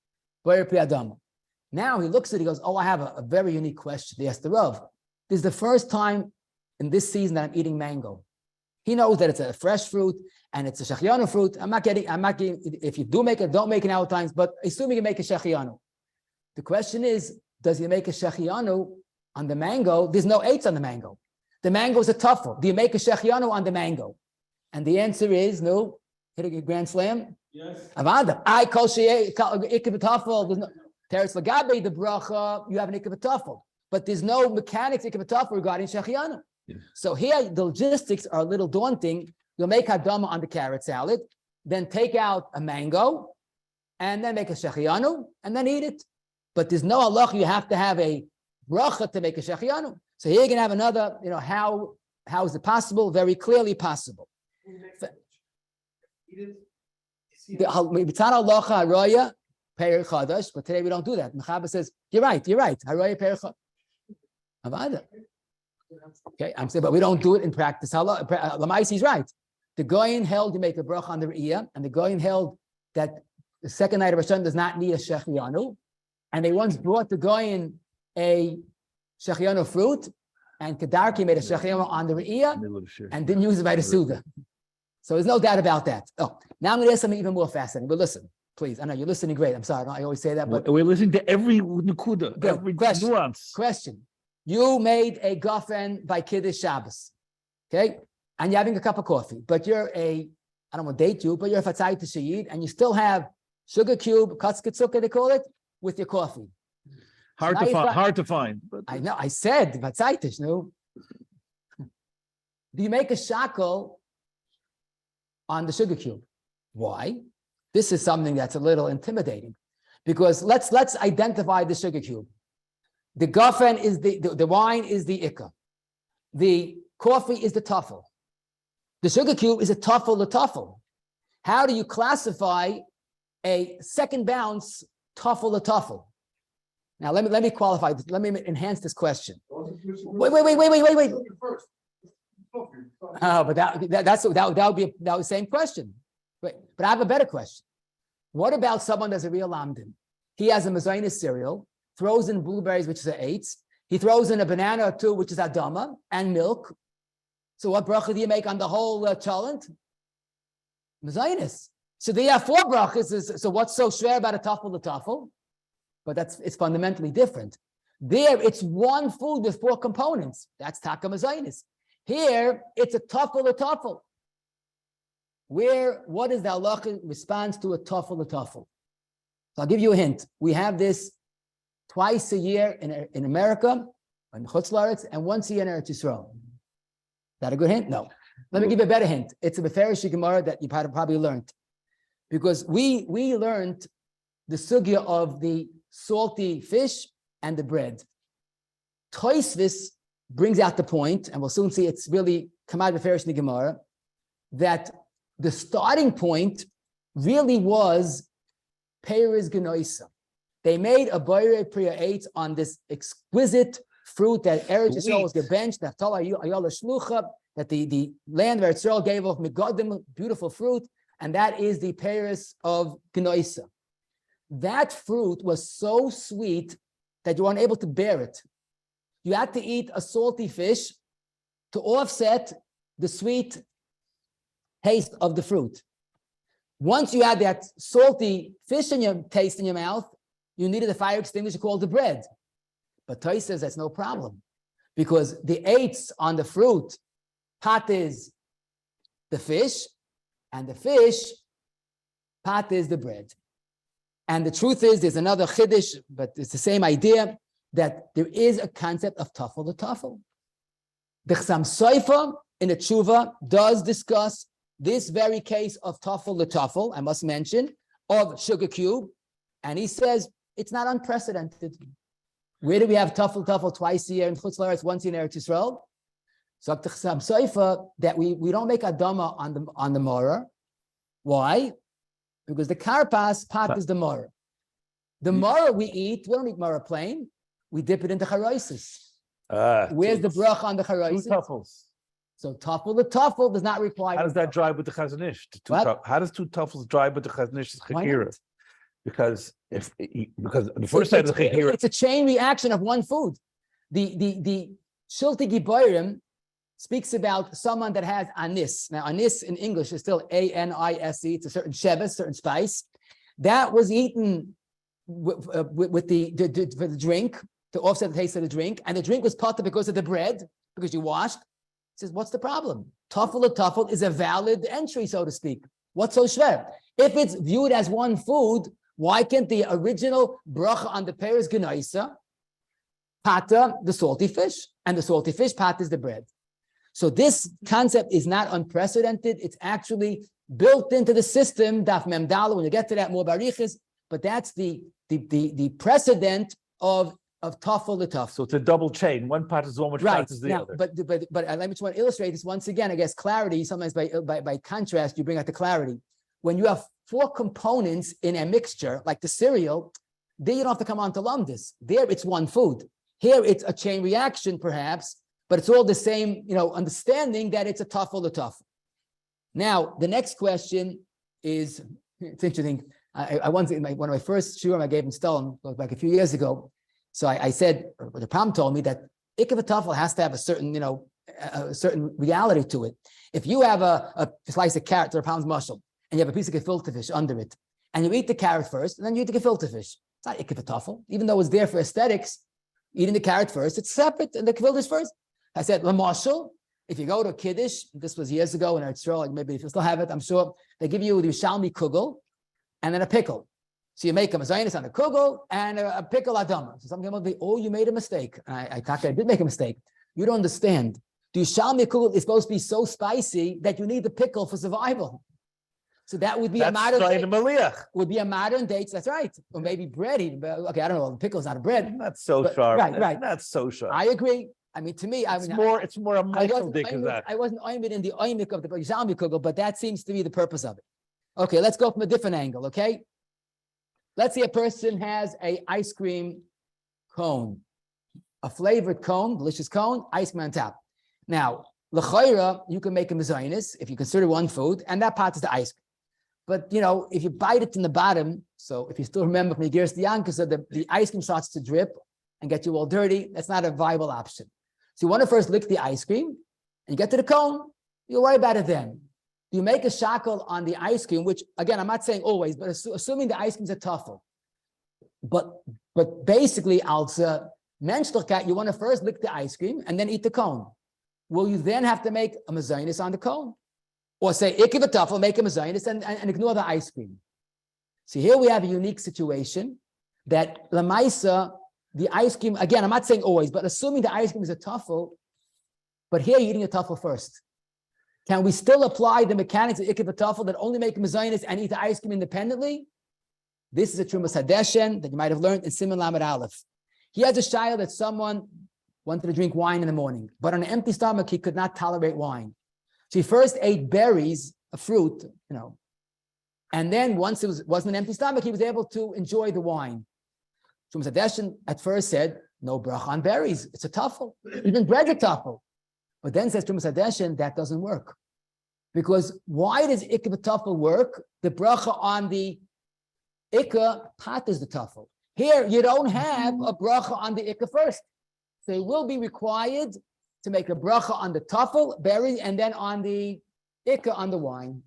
Adam. Now he looks at it, he goes, oh, I have a very unique question. He asked the Rav. This is the first time in this season that I'm eating mango. He knows that it's a fresh fruit and it's a shechianu fruit. I'm not getting, if you do make it, don't make it now at times, but assuming you make a shechianu. The question is, does he make a shechianu on the mango? There's no eights on the mango. The mango is a tuffle. Do you make a shechianu on the mango? And the answer is no. Hit a grand slam? Yes. Avada. I call sheyeh ikavatuffle. There's no teretz lagabe the bracha. You have an ikavatuffle, but there's no mechanics ikavatuffle regarding shechianu. Yes. So here the logistics are a little daunting. You'll make hadama on the carrot salad, then take out a mango, and then make a shechianu, and then eat it. But there's no halach. You have to have a bracha to make a shechianu. So here you're gonna have another. How is it possible? Very clearly possible. Mitzad halacha haroya peir chadash, but today we don't do that. Mechaber says you're right. Haroya peir chadash. Okay, I'm saying, but we don't do it in practice. Lamaisi is right. The Goyin held to make a bracha on the re'iyah, and the Goyin held that the second night of Rosh Hashanah does not need a shechianu, and they once brought the Goyin a shechianu fruit, and Kedarki made a shechianu on the re'iyah and didn't use it by the suda. So there's no doubt about that. Oh, now I'm going to ask something even more fascinating. But listen, please. I know you're listening great. I'm sorry. I always say that, but we're listening to every nekuda, every nuance. Question. You made a gafen by Kiddush Shabbos, okay? And you're having a cup of coffee, but you're I don't want to date you, but you're a fatzai to shayid, and you still have sugar cube, katzketzukah, they call it, with your coffee. Hard to find. But I know. I said fatzai no. Do you make a shackle on the sugar cube? Why? This is something that's a little intimidating, because let's identify the sugar cube. The gafen is the wine is the ikka. The coffee is the tuffle. The sugar cube is a tuffle. How do you classify a second bounce tuffle? Now let me qualify this. Let me enhance this question. Wait. Oh, but that would be the same question. Wait, but I have a better question. What about someone that's a real lamdim? He has a mezainis cereal, throws in blueberries, which is an 8. He throws in a banana or 2, which is adama, and milk. So what bracha do you make on the whole cholent? Mezainis. So they have 4 brachas. So what's so schwer about a tuffle? But it's fundamentally different. There, it's one food with 4 components. That's taka mezainis. Here, it's a tuffle. What is the halacha response to a tuffle? So I'll give you a hint. We have this twice a year in America, in Chutz La'aretz, and once a year in Eretz Yisrael. Is that a good hint? No. Let me give you a better hint. It's a Beferish Gemara that you probably learned. Because we learned the sugya of the salty fish and the bread. Toisvis brings out the point, and we'll soon see it's really come out of Beferish Gemara, that the starting point really was Peiris Genoisa. They made a Boire Priya 8 on this exquisite fruit that Eretz Yisrael was gebenched, that the land where Yisrael gave off Megadim, beautiful fruit, and that is the Peiris of Genoisa. That fruit was so sweet that you weren't able to bear it. You had to eat a salty fish to offset the sweet taste of the fruit. Once you had that salty fish in your taste in your mouth, you needed a fire extinguisher called the bread. But Toy says that's no problem, because the 8s on the fruit Pat is the fish, and the fish, pat is the bread. And the truth is, there's another chiddush, but it's the same idea, that there is a concept of tafel l'tafel. The Chassam Sofer in the Tshuva does discuss this very case of tafel l'tafel, I must mention, of sugar cube, and he says it's not unprecedented. Where do we have tafel l'tafel twice a year in Chutz La'aretz, once in Eretz Yisrael? So the Chassam Sofer that we don't make adama on the morah. Why? Because the karpas pat is the morah. The morah we don't eat morah plain. We dip it into charoisis. Where's the bracha on the charoisis? Two tuffles. So tafel l'tafel does not require. How does that drive with the Chazon Ish? How does two tuffles drive with the Chazon Ish's chekira? Because because the first side of the chekira, it's a chain reaction of one food. The Shilti Giborim speaks about someone that has anis. Now, anis in English is still A-N-I-S-E. It's a certain sheves, certain spice. That was eaten with the drink, to offset the taste of the drink. And the drink was potter because of the bread, because you washed. He says, what's the problem? Tafel l'tafel is a valid entry, so to speak. What's so shver? If it's viewed as one food, why can't the original bracha on the peres genaisa pata the salty fish, and the salty fish pat is the bread? So this concept is not unprecedented. It's actually built into the system, daf memdala, when you get to that more barichas, but that's the precedent of tafel l'tafel. so it's a double chain. One part is one, which part is the other. But let me just want to illustrate this once again. I guess clarity, sometimes by contrast, you bring out the clarity. When you have four components in a mixture, like the cereal, there you don't have to come on to lumdis. There it's one food. Here it's a chain reaction, perhaps, but it's all the same, understanding that it's a tafel l'tafel. Now, the next question is, it's interesting. I once, in one of my first shurim I gave in Stone, back a few years ago. So I said, the Pam told me that ikar v'tafel has to have a certain, a certain reality to it. If you have a slice of carrot or a pound's mushel, and you have a piece of gefilte fish under it, and you eat the carrot first, and then you eat the gefilte fish, it's not ikar v'tafel, even though it's there for aesthetics. Eating the carrot first, it's separate, and the gefilte is first. I said, Lamashal, if you go to a Kiddush, this was years ago in Eretz Yisrael, maybe if you still have it, I'm sure, they give you the Shalmi kugel and then a pickle. So you make a mazaynis on a kugel and a pickle adama. So something will be, you made a mistake. I thought I did make a mistake. You don't understand. The Shalmi kugel is supposed to be so spicy that you need the pickle for survival. So that would be a modern day. Would be a modern date. That's right. Or maybe bread. Okay, I don't know. The pickle's not a bread. Not so sharp. Right. Not so sharp. I agree. I mean, to me, it's more a Michael dick than that. I wasn't oimid in the oimik of the Yishalmi kugel, but that seems to be the purpose of it. Okay, let's go from a different angle, okay? Let's say a person has a ice cream cone, a flavored cone, delicious cone, ice cream on top. Now, l'chayra, you can make a mezainis if you consider one food, and that part is the ice cream. But, if you bite it in the bottom, so if you still remember from the Gears Dianka, so the ice cream starts to drip and get you all dirty, that's not a viable option. So you want to first lick the ice cream, and you get to the cone, you'll worry about it then. You make a shackle on the ice cream, which, again, I'm not saying always, but assuming the ice cream's a tuffle. But basically, also, menschlichkeit, you want to first lick the ice cream and then eat the cone. Will you then have to make a mezainis on the cone? Or say, ikar v'tafel, make a mezainis and ignore the ice cream? See, here we have a unique situation that lamaisa, the ice cream, again, I'm not saying always, but assuming the ice cream is a tuffle, but here you're eating a tuffle first. Can we still apply the mechanics of ikar v'tafel that only make mezainis and eat the ice cream independently? This is a Trumas Hadeshen that you might have learned in Siman Lamed Aleph. He has a shayla that someone wanted to drink wine in the morning, but on an empty stomach, he could not tolerate wine. So he first ate berries, a fruit, and then once it wasn't an empty stomach, he was able to enjoy the wine. Trumas Hadeshen at first said, no bracha on berries, it's a tuffle. Even bread's a tuffle. But then says Trumas Hadeshen, that doesn't work. Because why does ikar v'tafel work? The bracha on the ikar pat is the tuffle. Here, you don't have a bracha on the ikar first. So it will be required to make a bracha on the tuffle, berry, and then on the ikar on the wine.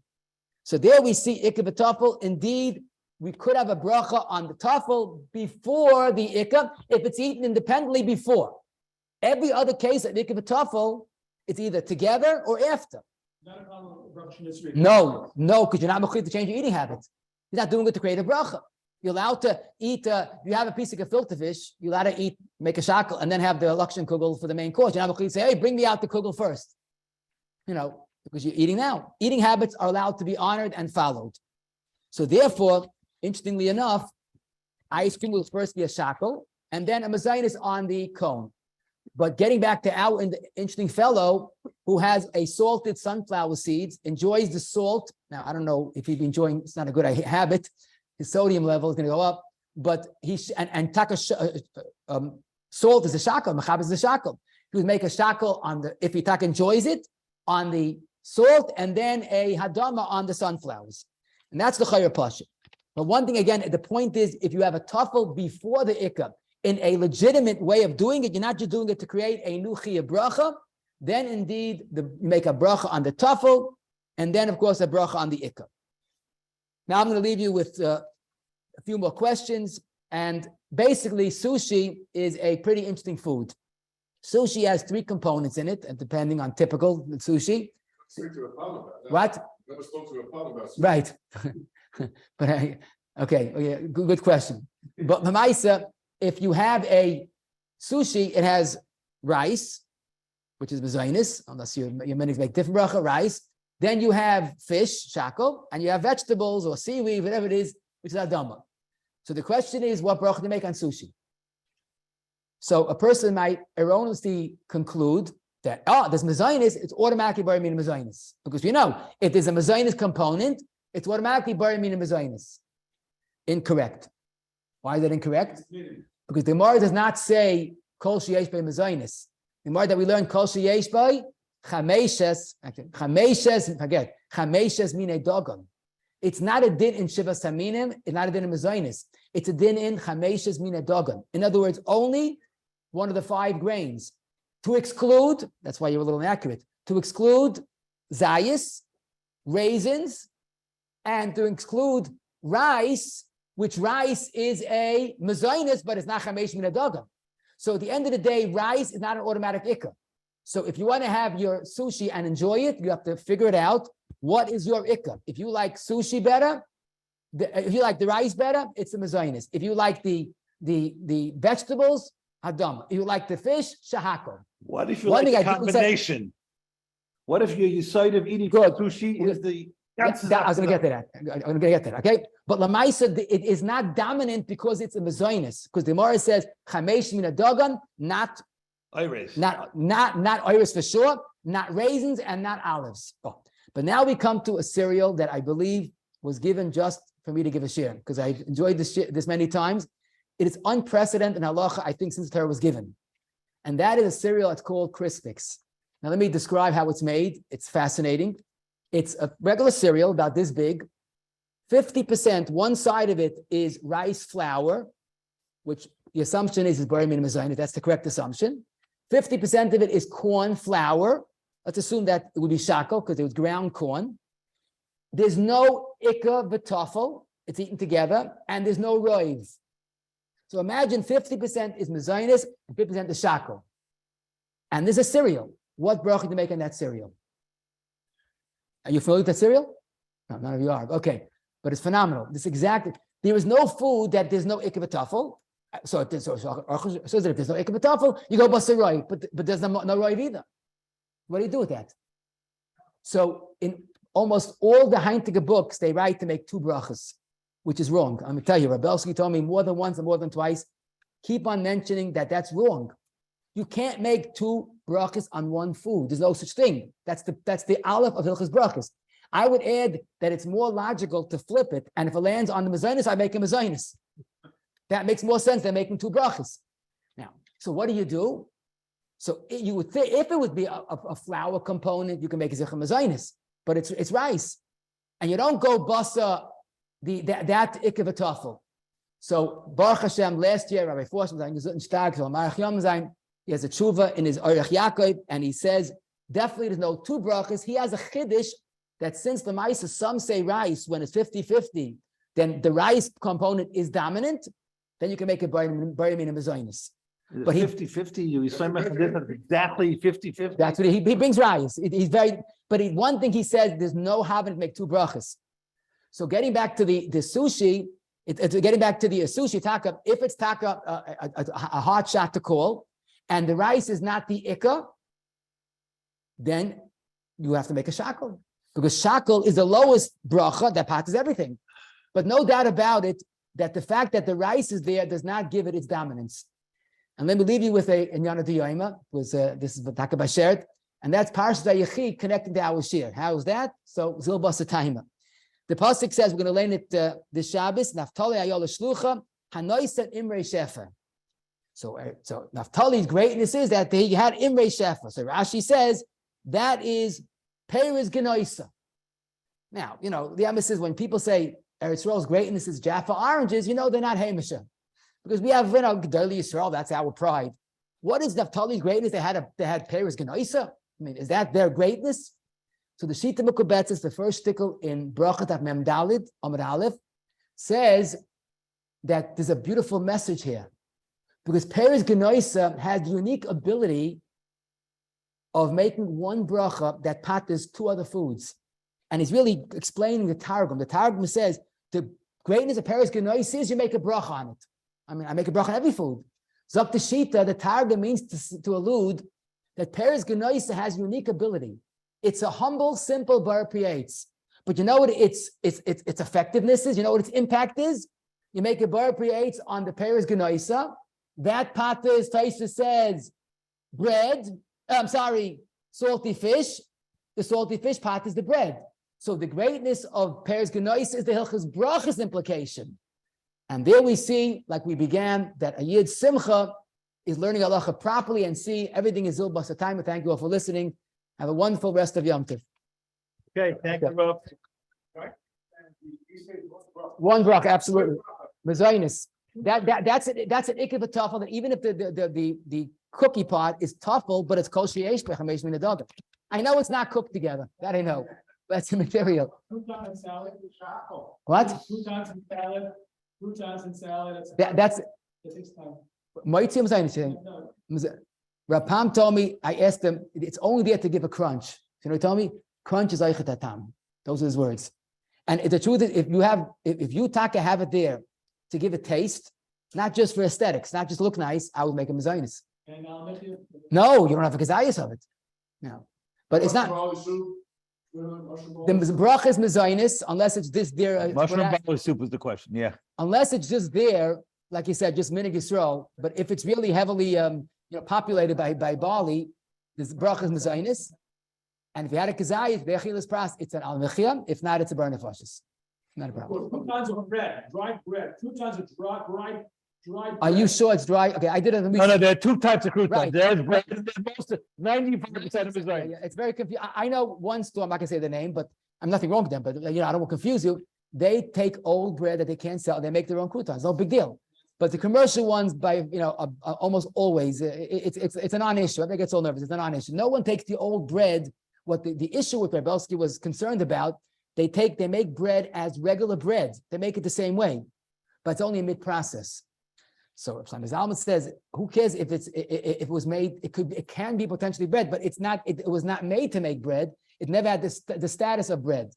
So there we see ikar v'tafel. Indeed, we could have a bracha on the tuffle before the ikar if it's eaten independently before. Every other case of ikar v'tafel It's either together or after. Not a problem with Russian history. No, because you're not mechuyev to change your eating habits. You're not doing it to create a bracha. You're allowed to eat, you have a piece of gefilte fish, you're allowed to eat, make a shackle, and then have the lakshan kugel for the main course. You're not mechuyev to say, hey, bring me out the kugel first. Because you're eating now. Eating habits are allowed to be honored and followed. So therefore, interestingly enough, ice cream will first be a shackle, and then a mezainis on the cone. But getting back to our interesting fellow who has a salted sunflower seeds, enjoys the salt. Now, I don't know if he'd be enjoying, it's not a good habit. His sodium level is going to go up, but salt is a shackle, machab is a shackle. He would make a shackle on if he enjoys it, on the salt, and then a hadama on the sunflowers. And that's the chayr pasha. But one thing again, the point is, if you have a tafel before the ikka, in a legitimate way of doing it, you're not just doing it to create a new bracha, then indeed you make a bracha on the tafel, and then of course a bracha on the ikka. Now I'm going to leave you with a few more questions, and basically sushi is a pretty interesting food. Sushi has 3 components in it, and depending on typical sushi. What? Never spoke to a problem about sushi. Right. But okay, good question. But Mamaisa, if you have a sushi, it has rice, which is mezainis, unless your menus make different bracha, rice. Then you have fish, shackle, and you have vegetables or seaweed, whatever it is, which is adama. So the question is, what bracha to make on sushi? So a person might erroneously conclude that, there's mezainis, it's automatically bari mina mezainis. Because if there's a mezainis component, it's automatically bari mina mezainis. Incorrect. Why is that incorrect? Because the Gemara does not say kol sheyesh by mezainis. The Gemara that we learned kol sheyesh by chameshes mine dogon. It's not a din in shiva saminim. It's not a din in mezainis. It's a din in chameshes mine dogon. In other words, only one of the 5 grains. To exclude, that's why you're a little inaccurate. To exclude zayis, raisins, and to exclude rice, which rice is a mezainis, but it's not chamesh min hadagan. So at the end of the day, rice is not an automatic ikka. So if you want to have your sushi and enjoy it, you have to figure it out. What is your ikka? If you like sushi better, if you like the rice better, it's the mezainis. If you like the vegetables, hadam. If you like the fish, shahako. What if you like the combination? What if your side of eating sushi is the... I was going to get to that. I'm going to get to that. Okay, but lamaisa, it is not dominant because it's a mezainis. Because the Gemara says chamesh min hadagan, not iris, not iris for sure, not raisins and not olives. But now we come to a cereal that I believe was given just for me to give a share because I enjoyed this many times. It is unprecedented in halacha, I think, since the Torah was given, and that is a cereal that's called Crispix. Now let me describe how it's made. It's fascinating. It's a regular cereal about this big. 50%, one side of it is rice flour, which the assumption is bari min mezainis. That's the correct assumption. 50% of it is corn flour. Let's assume that it would be shackle because it was ground corn. There's no ikka v'tafel. It's eaten together. And there's no roiv. So imagine 50% is mezainis and 50% is shackle. And there's a cereal. What bracha to make on that cereal? Are you familiar with that cereal? No, none of you are. Okay, but it's phenomenal. There is no food that there's no ikka v'tafel. So if there's no ikka v'tafel, you go basaroi, but there's no roiv either. What do you do with that? So in almost all the Heintige books, they write to make 2 brachas, which is wrong. I'm going to tell you, Rabelski told me more than once and more than twice. Keep on mentioning that that's wrong. You can't make 2 brachas on one food. There's no such thing. That's the aleph of Hilchos Brachos. I would add that it's more logical to flip it, and if it lands on the mezainis, I make a mezainis. That makes more sense than making 2 brachas. Now, so what do? So you would think if it would be a flour component, you can make a zechah mezainis, but it's rice, and you don't go basa that ikka v'tafel. So Baruch Hashem, last year Rabbi Forst was in he has a tshuva in his Orach Yaakov, and he says definitely there's no 2 brachas. He has a chiddush that since the ma'isa, some say rice when it's 50-50, then the rice component is dominant. Then you can make a bari mina mezainis. But he- 50-50, you saying exactly 50-50? That's what he brings rayas. He's very, but one thing he says, there's no having to make two brachas. So getting back to the sushi, getting back to the sushi taka, if it's taka a hot shot to call, and the rice is not the ikka, then you have to make a shackle, because shackle is the lowest bracha that patters everything. But no doubt about it that the fact that the rice is there does not give it its dominance. And let me leave you with a Inyana Diyoima, this is Vataka Bashert, and that's Parashat Yechid connecting to our shir. How is that? So Zil Basatahima. The pasuk says we're going to learn it this Shabbos. Naftali ayol shlucha hanoiset imrei shefa. So Naftali's greatness is that he had imrei shefa. So Rashi says that is Peres Genoisa. Now, the Amos says when people say Eretz Yisrael's greatness is Jaffa oranges, they're not Hamisha. Because we have, Gedolei Yisrael, that's our pride. What is Naftali's greatness? They had Peres Genoisa. I mean, is that their greatness? So the Shita Mekubetzes, the first stickle in Brachat of Mem Dalid, Amud Aleph, says that there's a beautiful message here. Because Peres Genoisa has the unique ability of making one bracha that patters two other foods. And he's really explaining the Targum. The Targum says the greatness of Peres Genoisa is you make a bracha on it. I mean, I make a bracha on every food. Zok the Shita, the Targum means to allude that Peres Genoisa has unique ability. It's a humble, simple bar priates. But you know what its effectiveness is? You know what its impact is? You make a bar priates on the Peres Genoisa. That patters, Taisa says, salty fish. The salty fish patters the bread. So the greatness of Peres Genoisa is the Hilchas Brachos implication. And there we see, like we began, that a Yid Simcha is learning halacha properly and see everything is Zil Basatayim. Thank you all for listening. Have a wonderful rest of Yom Tov. Okay, thank you, Rob. One bracha, absolutely. Mezainis. That's an ikar v'tafel. That even if the cookie pot is tafel, but it's kol sheyesh bechamesh min adagah. I know it's not cooked together. That I know. That's the material. Croutons and salad. What? Croutons and salad. Croutons and salad. That's. It takes time. Moitzi Mezainis. Rapam told me, I asked him, it's only there to give a crunch. You know what he told me? Crunch is eichet hatam. Those are his words. And the truth is, if you taka have it there to give a taste, not just for aesthetics, not just look nice, I would make a mezainis. And I'll make you. No, you don't have a kazayas of it. No. But it's not. The bracha is mezainis, unless it's this there. Mushroom barley soup is the question, yeah. Unless it's just there, like you said, just minig Yisrael. But if it's really heavily populated by barley, this bracha is mezainis. And if you had a kazayis, ve'achilas pras, it's an al-mechia. If not, it's a burn nefashis. Not a problem. Croutons of bread, dried bread. Croutons are dried bread. Are you sure it's dry? Okay, I did it. No, there are two types of croutons. Right. There's bread. Most 95% of it is right. Yeah, it's very confusing. I know one store, I'm not gonna say the name, but I'm nothing wrong with them, but I don't want to confuse you. They take old bread that they can't sell, they make their own croutons. No big deal. But the commercial ones, almost always, it's a non-issue. I think it's all nervous. It's a non-issue. No one takes the old bread. What the issue with Rebelsky was concerned about, they make bread as regular bread. They make it the same way, but it's only a mid-process. So Shlomo Zalman says, who cares if it was made? It can be potentially bread, but it's not. It was not made to make bread. It never had the status of bread.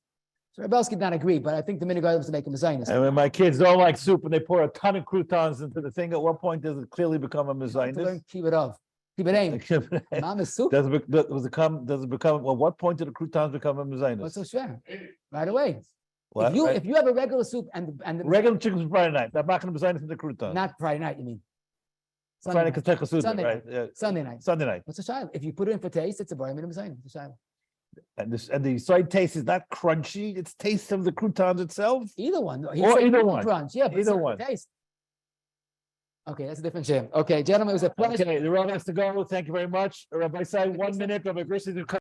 So Rebelsky did not agree, but I think the minhag was to make a mezainis. And when my kids don't like soup and they pour a ton of croutons into the thing, at what point does it clearly become a mezainis? Keep it off. Keep it aim. Mama's soup. Does it become? Well, what point do the croutons become a mezainis? What's so sure? Right away. What? If you have a regular soup and the regular chicken's Friday night, they're not going to mezainis in the croutons. Not Friday night, you mean? Friday night, Sunday right? night. Yeah. Sunday night. Sunday night. What's a shaila? If you put it in for taste, it's a bar minimum mezainis. It's a shaila. And the side taste is not crunchy. It's taste of the croutons itself. Either one. Or either one. Crunch. Yeah, but either one. Taste. Okay, that's a different shame. Okay, gentlemen, it was a pleasure. Okay, the Rav has to go. Thank you very much. Rabbi Sai, 1 minute. Rabbi Grish is